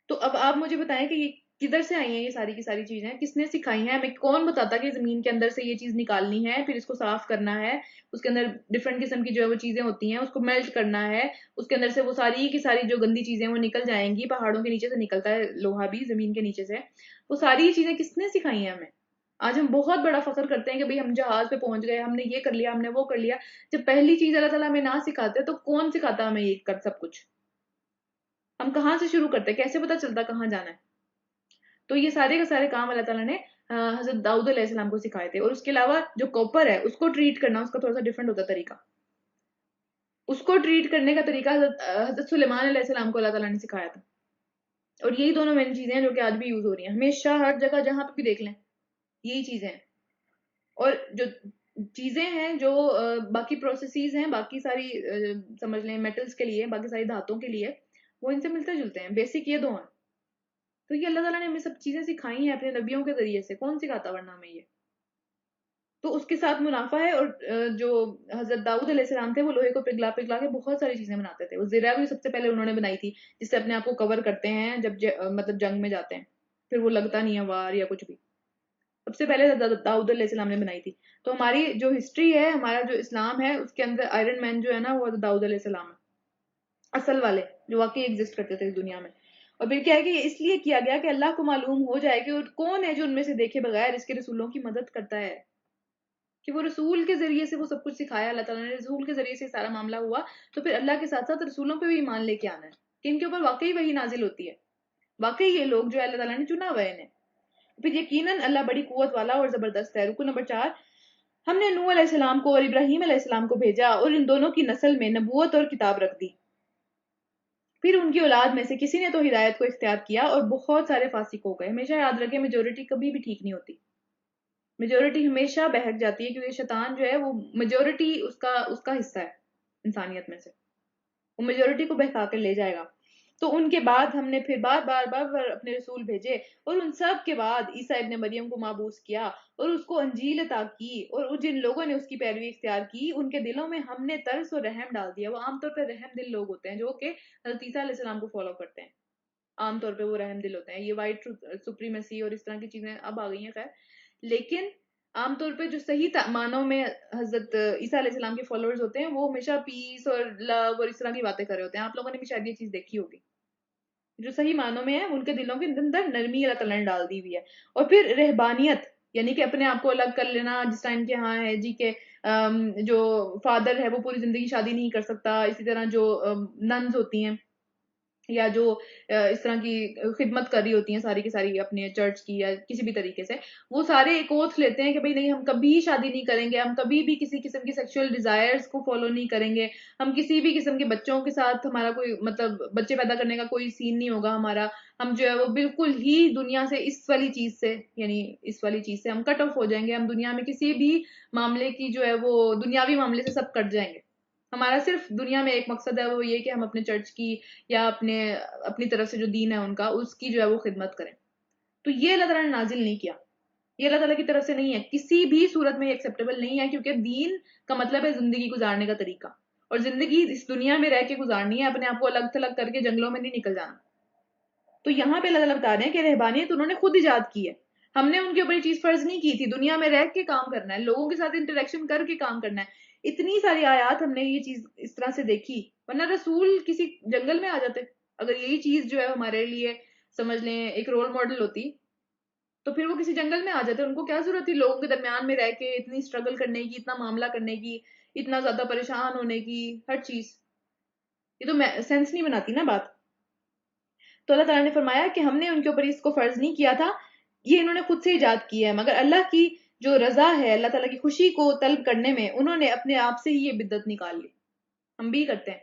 تو اب آپ مجھے بتائیں کہ یہ کدھر سے آئی ہیں یہ ساری کی ساری چیزیں، کس نے سکھائی ہیں ہمیں؟ کون بتاتا کہ زمین کے اندر سے یہ چیز نکالنی ہے، پھر اس کو صاف کرنا ہے، اس کے اندر ڈفرینٹ قسم کی جو ہے وہ چیزیں ہوتی ہیں، اس کو میلٹ کرنا ہے، اس کے اندر سے وہ ساری کی ساری جو گندی چیزیں وہ نکل جائیں گی. پہاڑوں کے نیچے سے نکلتا ہے لوہا بھی، زمین کے نیچے سے. وہ ساری چیزیں کس نے سکھائی ہیں ہمیں؟ آج ہم بہت بڑا فخر کرتے ہیں کہ بھئی ہم جہاز پہ پہنچ گئے، ہم نے یہ کر لیا، ہم نے وہ کر لیا. جب پہلی چیز اللہ تعالیٰ ہمیں نہ سکھاتے تو کون سکھاتا ہمیں یہ کر سب کچھ؟ ہم کہاں سے شروع کرتے، کیسے پتا چلتا کہاں جانا ہے؟ تو یہ سارے کے سارے کام اللہ تعالیٰ نے حضرت داؤد علیہ السلام کو سکھائے تھے. اور اس کے علاوہ جو کوپر ہے اس کو ٹریٹ کرنا، اس کا تھوڑا سا ڈفرنٹ ہوتا طریقہ. اس کو ٹریٹ کرنے کا طریقہ حضرت سلیمان علیہ السلام کو اللہ تعالیٰ نے سکھایا تھا. اور یہی دونوں مین چیزیں ہیں جو کہ آج بھی یوز ہو رہی ہیں، ہمیشہ ہر جگہ جہاں پہ بھی دیکھ لیں یہی چیزیں ہیں. اور جو چیزیں ہیں جو باقی پروسیسز ہیں، باقی ساری سمجھ لیں میٹلز کے لیے، باقی ساری دھاتوں کے لیے، وہ ان سے ملتے جلتے ہیں. بیسک یہ دو ہیں. تو یہ اللہ تعالیٰ نے ہمیں سب چیزیں سکھائی ہیں اپنے نبیوں کے ذریعے سے، کون سکھاتا ورنہ ہمیں یہ؟ تو اس کے ساتھ منافع ہے. اور جو حضرت داؤد علیہ السلام تھے وہ لوہے کو پگھلا پگھلا کے بہت ساری چیزیں بناتے تھے. وہ زرہ بھی سب سے پہلے انہوں نے بنائی تھی، جس سے اپنے آپ کو کور کرتے ہیں جب مطلب جنگ میں جاتے ہیں، پھر وہ لگتا نہیں ہے وار یا کچھ بھی. سب سے پہلے داؤد علیہ السلام نے بنائی تھی. تو ہماری جو ہسٹری ہے، ہمارا جو اسلام ہے، اس کے اندر آئرن مین جو ہے نا وہ داؤد علیہ السلام ہے، اصل والے جو واقعی ایگزسٹ کرتے تھے اس دنیا میں. اور پھر کیا ہے کہ یہ اس لیے کیا گیا کہ اللہ کو معلوم ہو جائے کہ کون ہے جو ان میں سے دیکھے بغیر اس کے رسولوں کی مدد کرتا ہے، کہ وہ رسول کے ذریعے سے وہ سب کچھ سکھایا. اللہ تعالیٰ نے رسول کے ذریعے سے سارا معاملہ ہوا. تو پھر اللہ کے ساتھ ساتھ رسولوں پہ بھی ایمان لے کے آنا ہے کہ ان کے اوپر واقعی وہی نازل ہوتی ہے، واقعی یہ لوگ جو ہے اللہ تعالیٰ نے چنا ہوا ہے انہیں. پھر یقیناً اللہ بڑی قوت والا اور زبردست ہے. رکو نمبر 4، ہم نے نوح علیہ السلام کو اور ابراہیم علیہ السلام کو بھیجا اور ان دونوں کی نسل میں نبوت اور کتاب رکھ دی. پھر ان کی اولاد میں سے کسی نے تو ہدایت کو اختیار کیا اور بہت سارے فاسق ہو گئے. ہمیشہ یاد رکھیں میجورٹی کبھی بھی ٹھیک نہیں ہوتی، میجورٹی ہمیشہ بہک جاتی ہے، کیونکہ شیطان جو ہے وہ میجورٹی اس کا حصہ ہے انسانیت میں سے، وہ میجورٹی کو بہکا کر لے جائے گا. تو ان کے بعد ہم نے پھر بار اپنے رسول بھیجے اور ان سب کے بعد عیسیٰ ابن مریم کو مابعوث کیا اور اس کو انجیل عطا کی. اور جن لوگوں نے اس کی پیروی اختیار کی ان کے دلوں میں ہم نے ترس اور رحم ڈال دیا. وہ عام طور پہ رحم دل لوگ ہوتے ہیں جو کہ حضرت عیسیٰ علیہ السلام کو فالو کرتے ہیں. عام طور پہ وہ رحم دل ہوتے ہیں. یہ وائٹ سپریمیسی اور اس طرح کی چیزیں اب آ گئی ہیں خیر، لیکن عام طور پہ جو صحیح معنوں میں حضرت عیسیٰ علیہ السلام کے فالوورز ہوتے ہیں وہ ہمیشہ پیس اور لو اور اس طرح کی باتیں کر رہے ہوتے ہیں. آپ لوگوں نے بھی شاید یہ چیز دیکھی ہوگی. جو صحیح معنوں میں ہے ان کے دلوں کے اندر نرمی اللہ تعالیٰ نے ڈال دی ہوئی ہے. اور پھر رہبانیت، یعنی کہ اپنے آپ کو الگ کر لینا. جس ٹائم کے ہاں ہے جی کہ جو فادر ہے وہ پوری زندگی شادی نہیں کر سکتا، اسی طرح جو ننز ہوتی ہیں یا جو اس طرح کی خدمت کر رہی ہوتی ہیں ساری کی ساری اپنے چرچ کی یا کسی بھی طریقے سے، وہ سارے ایک اوتھ لیتے ہیں کہ بھئی نہیں ہم کبھی شادی نہیں کریں گے، ہم کبھی بھی کسی قسم کی سیکشول ڈیزائرز کو فالو نہیں کریں گے، ہم کسی بھی قسم کے بچوں کے ساتھ ہمارا کوئی مطلب بچے پیدا کرنے کا کوئی سین نہیں ہوگا ہمارا. ہم جو ہے وہ بالکل ہی دنیا سے اس والی چیز سے، یعنی اس والی چیز سے ہم کٹ آف ہو جائیں گے. ہم دنیا میں کسی بھی معاملے کی جو ہے وہ دنیاوی معاملے سے سب کٹ جائیں گے. ہمارا صرف دنیا میں ایک مقصد ہے، وہ یہ کہ ہم اپنے چرچ کی یا اپنی طرف سے جو دین ہے ان کا، اس کی جو ہے وہ خدمت کریں. تو یہ اللہ تعالیٰ نے نازل نہیں کیا، یہ اللہ تعالیٰ کی طرف سے نہیں ہے، کسی بھی صورت میں یہ ایکسیپٹیبل نہیں ہے، کیونکہ دین کا مطلب ہے زندگی گزارنے کا طریقہ. اور زندگی اس دنیا میں رہ کے گزارنی ہے، اپنے آپ کو الگ تھلگ کر کے جنگلوں میں نہیں نکل جانا. تو یہاں پہ اللہ تعالیٰ بتا رہے ہیں کہ رہبانیت انہوں نے خود ایجاد کی ہے، ہم نے ان کے اوپر یہ چیز فرض نہیں کی تھی. دنیا میں رہ کے کام کرنا ہے، لوگوں کے ساتھ انٹریکشن کر کے کام کرنا ہے. اتنی ساری آیات ہم نے یہ چیز اس طرح سے دیکھی، ورنہ رسول کسی جنگل میں آ جاتے. اگر یہی چیز جو ہے ہمارے لیے سمجھ لیں ایک رول ماڈل ہوتی تو پھر وہ کسی جنگل میں آ جاتے. ان کو کیا ضرورت تھی لوگوں کے درمیان میں رہ کے اتنی اسٹرگل کرنے کی، اتنا معاملہ کرنے کی، اتنا زیادہ پریشان ہونے کی، ہر چیز. یہ تو سینس نہیں بناتی نا بات. تو اللہ تعالیٰ نے فرمایا کہ ہم نے ان کے اوپر اس کو فرض نہیں کیا تھا، یہ انہوں نے خود سے ایجاد کیا ہے. مگر اللہ کی جو رضا ہے، اللہ تعالیٰ کی خوشی کو طلب کرنے میں انہوں نے اپنے آپ سے ہی یہ بدعت نکال لی. ہم بھی کرتے ہیں،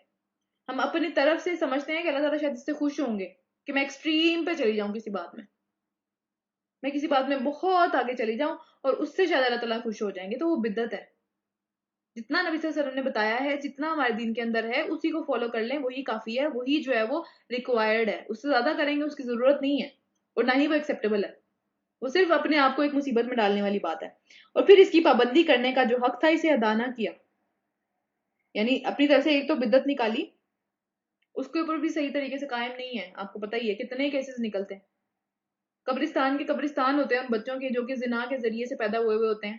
ہم اپنی طرف سے سمجھتے ہیں کہ اللہ تعالیٰ شاید اس سے خوش ہوں گے کہ میں ایکسٹریم پہ چلی جاؤں کسی بات میں کسی بات میں بہت آگے چلی جاؤں اور اس سے شاید اللہ تعالیٰ خوش ہو جائیں گے. تو وہ بدعت ہے. جتنا نبی صلی اللہ علیہ وسلم نے بتایا ہے، جتنا ہمارے دین کے اندر ہے، اسی کو فالو کر لیں، وہی کافی ہے، وہی جو ہے وہ ریکوائرڈ ہے. اس سے زیادہ کریں گے اس کی ضرورت نہیں ہے، اور نہ ہی وہ ایکسیپٹیبل ہے. وہ صرف اپنے آپ کو ایک مصیبت میں ڈالنے والی بات ہے. اور پھر اس کی پابندی کرنے کا جو حق تھا اسے ادا نہ کیا، یعنی اپنی طرف سے ایک تو بدعت نکالی، اس کے اوپر بھی صحیح طریقے سے قائم نہیں ہے. آپ کو پتہ ہی ہے کتنے کیسز نکلتے ہیں. قبرستان کے قبرستان ہوتے ہیں ان بچوں کے جو کہ زنا کے ذریعے سے پیدا ہوئے ہوتے ہیں،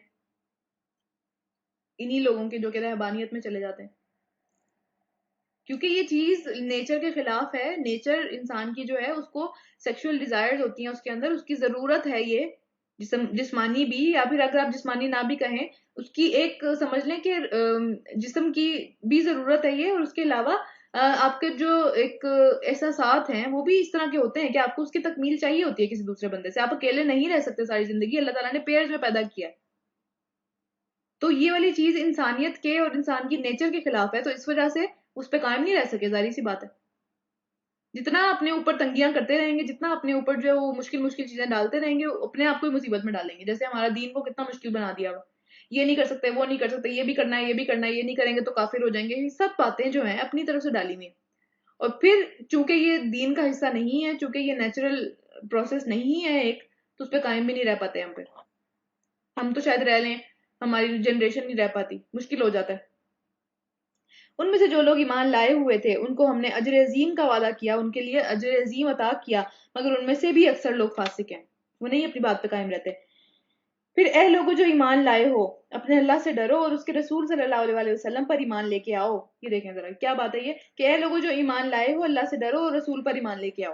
انہی لوگوں کے جو کہ رہبانیت میں چلے جاتے ہیں. کیونکہ یہ چیز نیچر کے خلاف ہے. نیچر انسان کی جو ہے اس کو سیکشول ڈیزائرز ہوتی ہیں اس کے اندر، اس کی ضرورت ہے یہ جسمانی بھی، یا پھر اگر آپ جسمانی نہ بھی کہیں اس کی ایک سمجھ لیں کہ جسم کی بھی ضرورت ہے یہ. اور اس کے علاوہ آپ کے جو ایک احساسات ہیں وہ بھی اس طرح کے ہوتے ہیں کہ آپ کو اس کی تکمیل چاہیے ہوتی ہے کسی دوسرے بندے سے. آپ اکیلے نہیں رہ سکتے ساری زندگی، اللہ تعالیٰ نے پیئرز میں پیدا کیا ہے. تو یہ والی چیز انسانیت کے اور انسان کی نیچر کے خلاف ہے، تو اس وجہ سے اس پہ قائم نہیں رہ سکے. ظاہر سی بات ہے. جتنا اپنے اوپر تنگیاں کرتے رہیں گے، جتنا اپنے اوپر جو ہے وہ مشکل مشکل چیزیں ڈالتے رہیں گے، اپنے آپ کو ہی مصیبت میں ڈالیں گے. جیسے ہمارا دین کو کتنا مشکل بنا دیا ہوا، یہ نہیں کر سکتے، وہ نہیں کر سکتے، یہ بھی کرنا ہے، یہ بھی کرنا ہے، یہ نہیں کریں گے تو کافر ہو جائیں گے. یہ سب باتیں جو ہیں اپنی طرف سے ڈالی ہوئی ہیں. اور پھر چونکہ یہ دین کا حصہ نہیں ہے، چونکہ یہ نیچرل پروسیس نہیں ہے ایک، تو اس پہ قائم بھی نہیں رہ پاتے ہم. پھر ہم تو شاید رہ لیں، ہماری جنریشن نہیں رہ پاتی، مشکل ہو جاتا ہے. ان میں سے جو لوگ ایمان لائے ہوئے تھے ان کو ہم نے اجر عظیم کا وعدہ کیا، ان کے لیے اجر عظیم عطا کیا، مگر ان میں سے بھی اکثر لوگ فاسق ہیں، وہ نہیں اپنی بات پہ قائم رہتے. پھر اے لوگوں جو ایمان لائے ہو، اپنے اللہ سے ڈرو اور اس کے رسول صلی اللہ علیہ وسلم پر ایمان لے کے آؤ. یہ دیکھیں ذرا کیا بات ہے یہ کہ اے لوگوں جو ایمان لائے ہو، اللہ سے ڈرو اور رسول پر ایمان لے کے آؤ.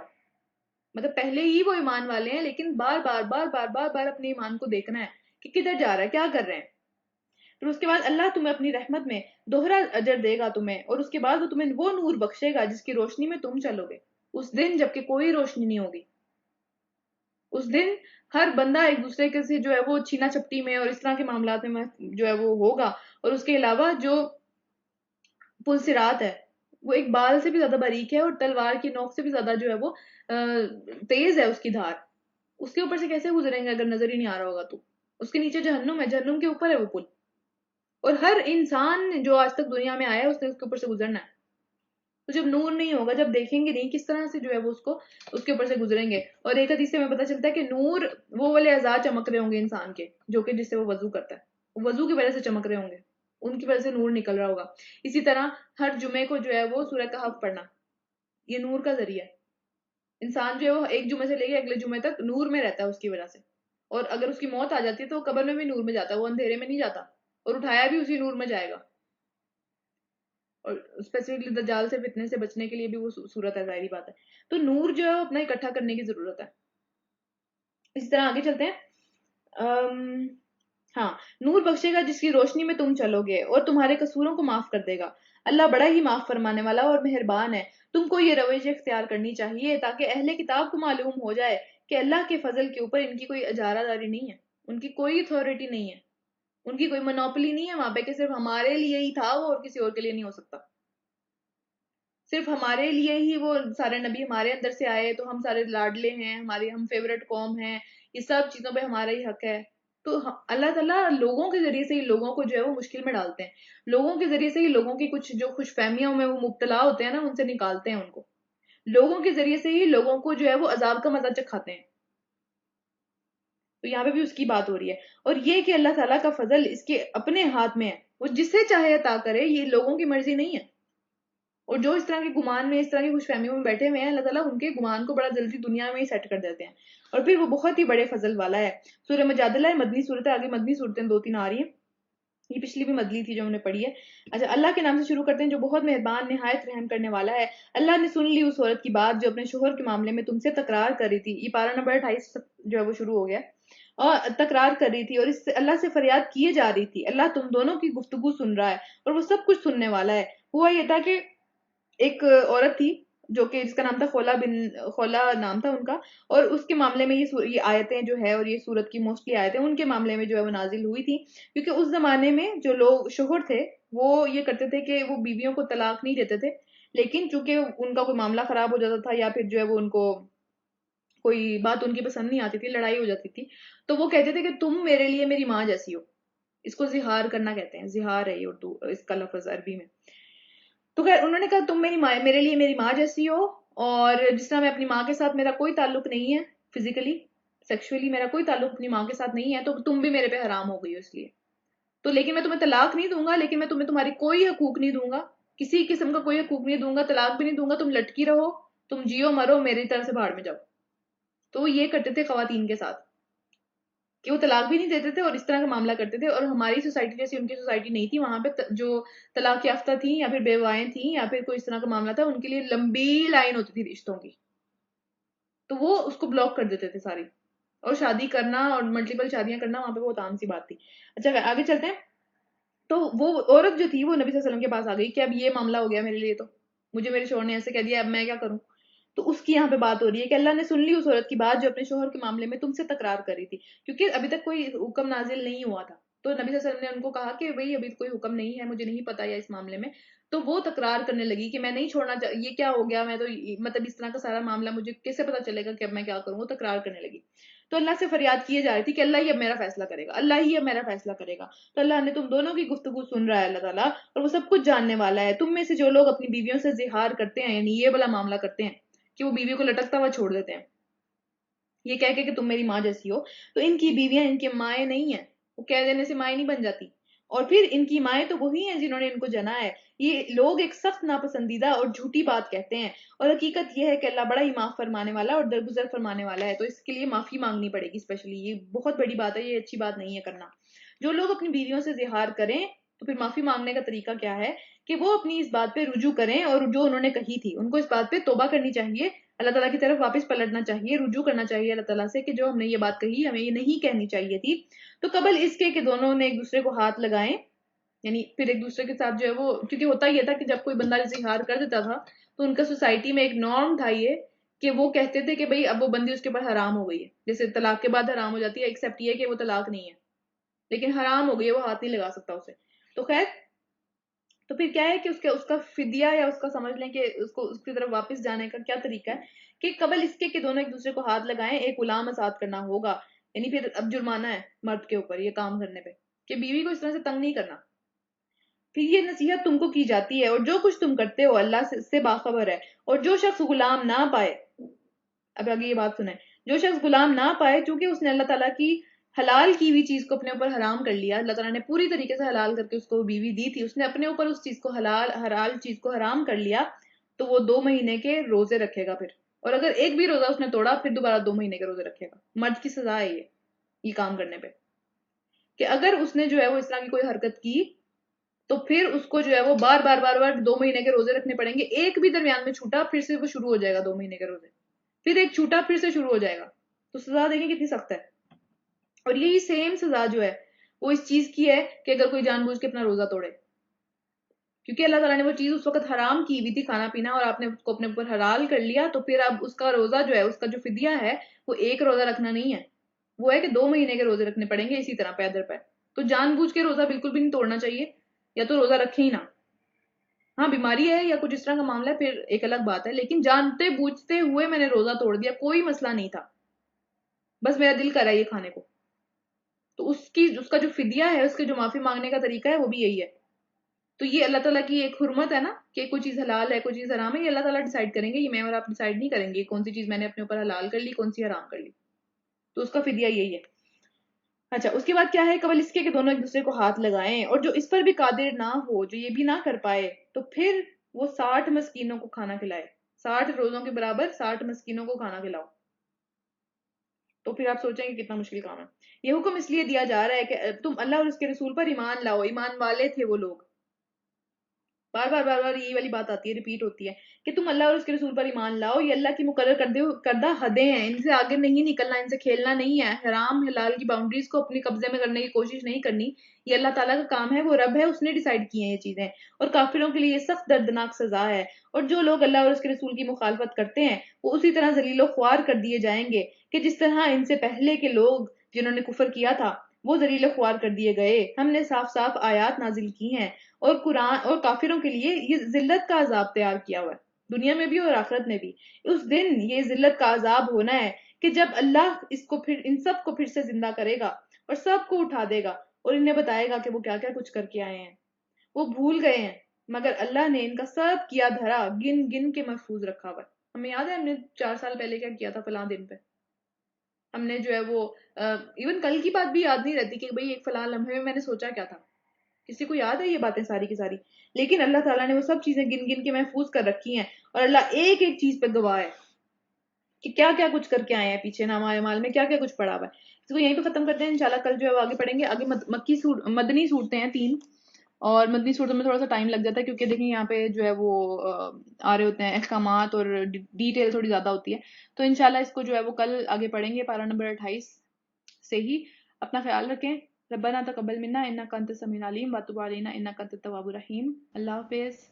مطلب پہلے ہی وہ ایمان والے ہیں، لیکن بار بار بار بار بار بار اپنے ایمان کو دیکھنا ہے کہ کدھر جا رہا ہے، کیا کر رہے ہیں. پھر اس کے بعد اللہ تمہیں اپنی رحمت میں دوہرا اجر دے گا تمہیں، اور اس کے بعد وہ تمہیں وہ نور بخشے گا جس کی روشنی میں تم چلو گے. اس دن جب کہ کوئی روشنی نہیں ہوگی، اس دن ہر بندہ ایک دوسرے کے سے جو ہے وہ چھینا چپٹی میں اور اس طرح کے معاملات میں جو ہے وہ ہوگا. اور اس کے علاوہ جو پل صراط ہے وہ ایک بال سے بھی زیادہ باریک ہے اور تلوار کی نوک سے بھی زیادہ جو ہے وہ تیز ہے اس کی دھار. اس کے اوپر سے کیسے گزریں گے اگر نظر ہی نہیں آ رہا ہوگا تو؟ اس کے نیچے جہنم ہے، جہنم کے اوپر ہے وہ پل. اور ہر انسان جو آج تک دنیا میں آیا ہے اس نے اس کے اوپر سے گزرنا ہے. تو جب نور نہیں ہوگا، جب دیکھیں گے نہیں کس طرح سے جو ہے وہ اس کے اوپر سے گزریں گے. اور ایک حدیث سے ہمیں پتہ چلتا ہے کہ نور وہ والے اعضاء چمک رہے ہوں گے انسان کے جو کہ جس سے وہ وضو کرتا ہے، وہ وضو کی وجہ سے چمک رہے ہوں گے، ان کی وجہ سے نور نکل رہا ہوگا. اسی طرح ہر جمعے کو جو ہے وہ سورہ کہف پڑھنا، یہ نور کا ذریعہ ہے. انسان جو ہے وہ ایک جمعے سے لے کے اگلے جمعے تک نور میں رہتا ہے اس کی وجہ سے. اور اگر اس کی موت آ جاتی ہے تو قبر میں بھی نور میں جاتا ہے، وہ اندھیرے میں نہیں جاتا، اور اٹھایا بھی اسی نور میں جائے گا. اور اسپیسیفکلی دجال سے فتنے سے بچنے کے لیے بھی وہ صورت ہے، ظاہری بات ہے. تو نور جو ہے اپنا اکٹھا کرنے کی ضرورت ہے. اسی طرح آگے چلتے ہیں. ہاں، نور بخشے گا جس کی روشنی میں تم چلو گے اور تمہارے قصوروں کو معاف کر دے گا. اللہ بڑا ہی معاف فرمانے والا اور مہربان ہے. تم کو یہ روش اختیار کرنی چاہیے تاکہ اہل کتاب کو معلوم ہو جائے کہ اللہ کے فضل کے اوپر ان کی کوئی اجارہ داری نہیں ہے، ان کی کوئی اتھارٹی نہیں ہے، ان کی کوئی منوپلی نہیں ہے وہاں پہ کہ صرف ہمارے لیے ہی تھا وہ اور کسی اور کے لیے نہیں ہو سکتا. صرف ہمارے لیے ہی وہ سارے نبی ہمارے اندر سے آئے تو ہم سارے لاڈلے ہیں، ہم فیورٹ قوم ہیں، یہ سب چیزوں پہ ہمارا ہی حق ہے. تو اللہ تعالیٰ لوگوں کے ذریعے سے ہی لوگوں کو جو ہے وہ مشکل میں ڈالتے ہیں. لوگوں کے ذریعے سے ہی لوگوں کی کچھ جو خوش فہمیوں میں وہ مبتلا ہوتے ہیں نا، ان سے نکالتے ہیں ان کو. لوگوں کے ذریعے سے ہی لوگوں کو جو ہے وہ عذاب کا مزہ چکھاتے ہیں. تو یہاں پہ بھی اس کی بات ہو رہی ہے. اور یہ کہ اللہ تعالیٰ کا فضل اس کے اپنے ہاتھ میں ہے. وہ جسے چاہے عطا کرے، یہ لوگوں کی مرضی نہیں ہے. اور جو اس طرح کے گمان میں، اس طرح کی خوش فہمیوں میں بیٹھے ہوئے ہیں، اللہ تعالیٰ ان کے گمان کو بڑا جلدی دنیا میں ہی سیٹ کر دیتے ہیں. اور پھر وہ بہت ہی بڑے فضل والا ہے. سورہ مجادلہ ہے، مدنی صورت ہے، آگے مدنی صورتیں 2-3 آ رہی ہیں. یہ پچھلی بھی مدنی تھی جو ہم نے پڑھی ہے. اچھا، اللہ کے نام سے شروع کرتے ہیں جو بہت مہربان نہایت رحم کرنے والا ہے. اللہ نے سن لی اس عورت کی بات جو اپنے شوہر کے معاملے میں تم سے تکرار کر رہی تھی. یہ پارہ نمبر 28 جو ہے وہ شروع ہو گیا. اور تکرار کر رہی تھی اور اس سے اللہ سے فریاد کیے جا رہی تھی. اللہ تم دونوں کی گفتگو سن رہا ہے اور وہ سب کچھ سننے والا ہے. ہوا یہ تھا کہ ایک عورت تھی جو کہ جس کا نام تھا خولا نام تھا ان کا. اور اس کے معاملے میں یہ آیتیں جو ہے اور یہ سورت کی موسٹلی آیتیں ان کے معاملے میں جو ہے وہ نازل ہوئی تھی. کیونکہ اس زمانے میں جو لوگ شوہر تھے وہ یہ کرتے تھے کہ وہ بیویوں کو طلاق نہیں دیتے تھے. لیکن چونکہ ان کا کوئی معاملہ خراب ہو جاتا تھا یا پھر جو ہے وہ ان کو کوئی بات ان کی پسند نہیں آتی تھی، لڑائی ہو جاتی تھی، تو وہ کہتے تھے کہ تم میرے لیے میری ماں جیسی ہو. اس کو زہار کرنا کہتے ہیں، زہار ہے یہ اردو اس کا لفظ عربی میں. تو خیر انہوں نے کہا تم میرے لیے میری ماں جیسی ہو، اور جس طرح میں اپنی ماں کے ساتھ میرا کوئی تعلق نہیں ہے فزیکلی سیکشولی، میرا کوئی تعلق اپنی ماں کے ساتھ نہیں ہے، تو تم بھی میرے پہ حرام ہو گئی ہو اس لیے. تو لیکن میں تمہیں طلاق نہیں دوں گا، لیکن میں تمہیں تمہاری کوئی حقوق نہیں دوں گا، کسی قسم کا کوئی حقوق نہیں دوں گا، طلاق بھی نہیں دوں گا، تم لٹکی رہو، تم جیو مرو، میری طرف سے بھاڑ میں جاؤ. تو وہ یہ کرتے تھے خواتین کے ساتھ کہ وہ طلاق بھی نہیں دیتے تھے اور اس طرح کا معاملہ کرتے تھے. اور ہماری سوسائٹی جیسی ان کی سوسائٹی نہیں تھی. وہاں پہ جو طلاق یافتہ تھیں یا پھر بیوائیں تھیں یا پھر کوئی اس طرح کا معاملہ تھا، ان کے لیے لمبی لائن ہوتی تھی رشتوں کی، تو وہ اس کو بلاک کر دیتے تھے ساری. اور شادی کرنا اور ملٹیپل شادیاں کرنا وہاں پہ بہت عام سی بات تھی. اچھا آگے چلتے ہیں. تو وہ عورت جو تھی وہ نبی صلی اللہ علیہ وسلم کے پاس آ گئی کہ اب یہ معاملہ ہو گیا میرے لیے، تو مجھے میرے شوہر نے ایسے کہہ دیا، اب میں کیا کروں. تو اس کی یہاں پہ بات ہو رہی ہے کہ اللہ نے سن لی اس عورت کی بات جو اپنے شوہر کے معاملے میں تم سے تکرار کری تھی. کیونکہ ابھی تک کوئی حکم نازل نہیں ہوا تھا، تو نبی صلی اللہ علیہ وسلم نے ان کو کہا کہ بھئی ابھی کوئی حکم نہیں ہے، مجھے نہیں پتا یا اس معاملے میں. تو وہ تکرار کرنے لگی کہ میں نہیں چھوڑنا یہ کیا ہو گیا، میں تو مطلب اس طرح کا سارا معاملہ مجھے کیسے پتا چلے گا کہ اب میں کیا کروں. وہ تکرار کرنے لگی. تو اللہ سے فریاد کیے جا رہی تھی کہ اللہ ہی اب میرا فیصلہ کرے گا، اللہ ہی اب میرا فیصلہ کرے گا. تو اللہ نے تم دونوں کی گفتگو سن رہا ہے اللہ تعالیٰ، اور وہ سب کچھ جاننے والا ہے. تم میں سے جو لوگ اپنی بیویوں سے زہار کرتے ہیں، یعنی یہ والا معاملہ کرتے ہیں کہ وہ بیوی کو لٹکتا ہوا چھوڑ دیتے ہیں یہ کہہ کے کہ تم میری ماں جیسی ہو، تو ان کی بیویاں ان کی مائیں نہیں ہیں. وہ کہہ دینے سے مائیں نہیں بن جاتی. اور پھر ان کی مائیں تو وہی ہیں جنہوں نے ان کو جنا ہے. یہ لوگ ایک سخت ناپسندیدہ اور جھوٹی بات کہتے ہیں، اور حقیقت یہ ہے کہ اللہ بڑا ہی معاف فرمانے والا اور درگزر فرمانے والا ہے. تو اس کے لیے معافی مانگنی پڑے گی. اسپیشلی یہ بہت بڑی بات ہے، یہ اچھی بات نہیں ہے کرنا. جو لوگ اپنی بیویوں سے زہار کریں تو پھر معافی مانگنے کا طریقہ کیا ہے کہ وہ اپنی اس بات پہ رجوع کریں، اور جو انہوں نے کہی تھی ان کو اس بات پہ توبہ کرنی چاہیے، اللہ تعالیٰ کی طرف واپس پلٹنا چاہیے، رجوع کرنا چاہیے اللہ تعالیٰ سے کہ جو ہم نے یہ بات کہی ہمیں یہ نہیں کہنی چاہیے تھی. تو قبل اس کے کہ دونوں نے ایک دوسرے کو ہاتھ لگائیں، یعنی پھر ایک دوسرے کے ساتھ جو ہے وہ، کیونکہ ہوتا یہ تھا کہ جب کوئی بندہ اظہار کر دیتا تھا تو ان کا سوسائٹی میں ایک نارم تھا یہ کہ وہ کہتے تھے کہ بھئی اب وہ بندی اس کے اوپر حرام ہو گئی ہے. جیسے طلاق کے بعد حرام ہو جاتی ہے، ایکسیپٹ یہ کہ وہ طلاق نہیں ہے لیکن حرام ہو گئی ہے، وہ ہاتھ نہیں لگا سکتا اسے. تو خیر، تو پھر کیا ہے کہ اس کا فدیہ یا اس کا سمجھ لیں کہ اس کو اس کی طرف واپس جانے کا کیا طریقہ ہے کہ قبل اس کے کہ دونوں ایک دوسرے کو ہاتھ لگائیں ایک غلام آزاد کرنا ہوگا. یعنی پھر اب جرمانہ ہے مرد کے اوپر یہ کام کرنے پہ کہ بیوی کو اس طرح سے تنگ نہیں کرنا. پھر یہ نصیحت تم کو کی جاتی ہے اور جو کچھ تم کرتے ہو اللہ سے باخبر ہے. اور جو شخص غلام نہ پائے، اب آگے یہ بات سنیں، جو شخص غلام نہ پائے چونکہ اس نے اللہ تعالیٰ کی حلال کی ہوئی چیز کو اپنے اوپر حرام کر لیا، اللہ تعالیٰ نے پوری طریقے سے حلال کر کے اس کو بیوی دی تھی، اس نے اپنے اوپر اس چیز کو حلال چیز کو حرام کر لیا، تو وہ 2 مہینے کے روزے رکھے گا پھر. اور اگر ایک بھی روزہ اس نے توڑا پھر دوبارہ 2 مہینے کے روزے رکھے گا. مرد کی سزا ہے یہ کام کرنے پہ کہ اگر اس نے جو ہے وہ اس طرح کی کوئی حرکت کی تو پھر اس کو جو ہے وہ بار بار 2 مہینے کے روزے رکھنے پڑیں گے. ایک بھی درمیان میں چھوٹا پھر سے وہ شروع ہو جائے گا 2 مہینے کے روزے، پھر ایک چھوٹا پھر سے شروع ہو جائے گا. تو سزا دیکھیں کتنی سخت ہے. اور یہی سیم سزا جو ہے وہ اس چیز کی ہے کہ اگر کوئی جان بوجھ کے اپنا روزہ توڑے، کیونکہ اللہ تعالیٰ نے وہ چیز اس وقت حرام کی ہوئی تھی کھانا پینا اور آپ نے اس کو اپنے اوپر حلال کر لیا، تو پھر اب اس کا روزہ جو ہے اس کا جو فدیہ ہے وہ ایک روزہ رکھنا نہیں ہے، وہ ہے کہ 2 مہینے کے روزے رکھنے پڑیں گے اسی طرح پے در پے. تو جان بوجھ کے روزہ بالکل بھی نہیں توڑنا چاہیے، یا تو روزہ رکھیں ہی نہ. ہاں بیماری ہے یا کچھ اس طرح کا معاملہ ہے پھر ایک الگ بات ہے، لیکن جانتے بوجھتے ہوئے میں نے روزہ توڑ دیا کوئی مسئلہ نہیں تھا، بس میرا دل کر رہا ہے یہ کھانے کو، تو اس کا جو فدیہ ہے، اس کے جو معافی مانگنے کا طریقہ ہے وہ بھی یہی ہے. تو یہ اللہ تعالیٰ کی ایک حرمت ہے نا کہ کوئی چیز حلال ہے کوئی چیز حرام ہے، یہ اللہ تعالیٰ ڈیسائیڈ کریں گے، یہ میں اور آپ ڈیسائیڈ نہیں کریں گے کون سی چیز میں نے اپنے اوپر حلال کر لی کون سی حرام کر لی. تو اس کا فدیہ یہی ہے. اچھا اس کے بعد کیا ہے، قبل اس کے کہ دونوں ایک دوسرے کو ہاتھ لگائیں، اور جو اس پر بھی قادر نہ ہو، جو یہ بھی نہ کر پائے، تو پھر وہ 60 مسکینوں کو کھانا کھلائے، 60 روزوں کے برابر 60 مسکینوں کو کھانا کھلاؤ۔ تو پھر آپ سوچیں کہ کتنا مشکل کام ہے۔ یہ حکم اس لیے دیا جا رہا ہے کہ تم اللہ اور اس کے رسول پر ایمان لاؤ، ایمان والے تھے وہ لوگ، بار بار بار بار یہی والی بات آتی ہے، ریپیٹ ہوتی ہے کہ تم اللہ اور اس کے رسول پر ایمان لاؤ، یہ اللہ کی مقرر کردہ حدیں ہیں، ان سے آگے نہیں نکلنا، ان سے کھیلنا نہیں ہے، حرام حلال کی باؤنڈریز کو اپنے قبضے میں کرنے کی کوشش نہیں کرنی، یہ اللہ تعالیٰ کا کام ہے، وہ رب ہے، اس نے ڈیسائیڈ کی ہیں یہ چیزیں، اور کافروں کے لیے یہ سخت دردناک سزا ہے، اور جو لوگ اللہ اور اس کے رسول کی مخالفت کرتے ہیں وہ اسی طرح ذلیل و خوار کر دیے جائیں گے کہ جس طرح ان سے پہلے کے لوگ جنہوں نے کفر کیا تھا وہ ذلیل و خوار کر دیے گئے۔ ہم نے صاف صاف آیات نازل کی ہیں اور قرآن اور کافروں کے لیے یہ ذلت کا عذاب تیار کیا ہوا ہے، دنیا میں بھی اور آخرت میں بھی۔ اس دن یہ ذلت کا عذاب ہونا ہے کہ جب اللہ اس کو پھر ان سب کو پھر سے زندہ کرے گا اور سب کو اٹھا دے گا اور انہیں بتائے گا کہ وہ کیا کیا کچھ کر کے آئے ہیں۔ وہ بھول گئے ہیں مگر اللہ نے ان کا سب کیا دھرا گن گن کے محفوظ رکھا ہوا ہے۔ ہمیں یاد ہے ہم نے 4 سال پہلے کیا کیا تھا فلاں دن پہ، ہم نے جو ہے وہ ایون کل کی بات بھی یاد نہیں رہتی کہ بھئی ایک فلاں لمحے میں نے سوچا کیا تھا، کسی کو یاد ہے یہ باتیں ساری کی ساری؟ لیکن اللہ تعالیٰ نے وہ سب چیزیں گن گن کے محفوظ کر رکھی ہیں، اور اللہ ایک ایک چیز پہ گواہ ہے کہ کیا کیا کچھ کر کے آئے ہیں، پیچھے نامہ اعمال میں کیا کیا کچھ پڑا ہوا ہے۔ اس کو یہیں پہ ختم کرتے ہیں انشاءاللہ، کل جو ہے وہ آگے پڑھیں گے۔ آگے مدنی صورتیں ہیں 3، اور مدنی صورتوں میں تھوڑا سا ٹائم لگ جاتا ہے کیونکہ دیکھیں یہاں پہ جو ہے وہ آ رہے ہوتے ہیں احکامات اور ڈیٹیل تھوڑی زیادہ ہوتی ہے، تو انشاءاللہ اس کو جو ہے وہ کل آگے پڑھیں گے، پارہ نمبر 28 سے ہی۔ اپنا خیال رکھیں۔ ربنا تقبل منا انک انت السمیع العلیم وتب علینا انک انت التواب الرحیم۔ اللہ حافظ۔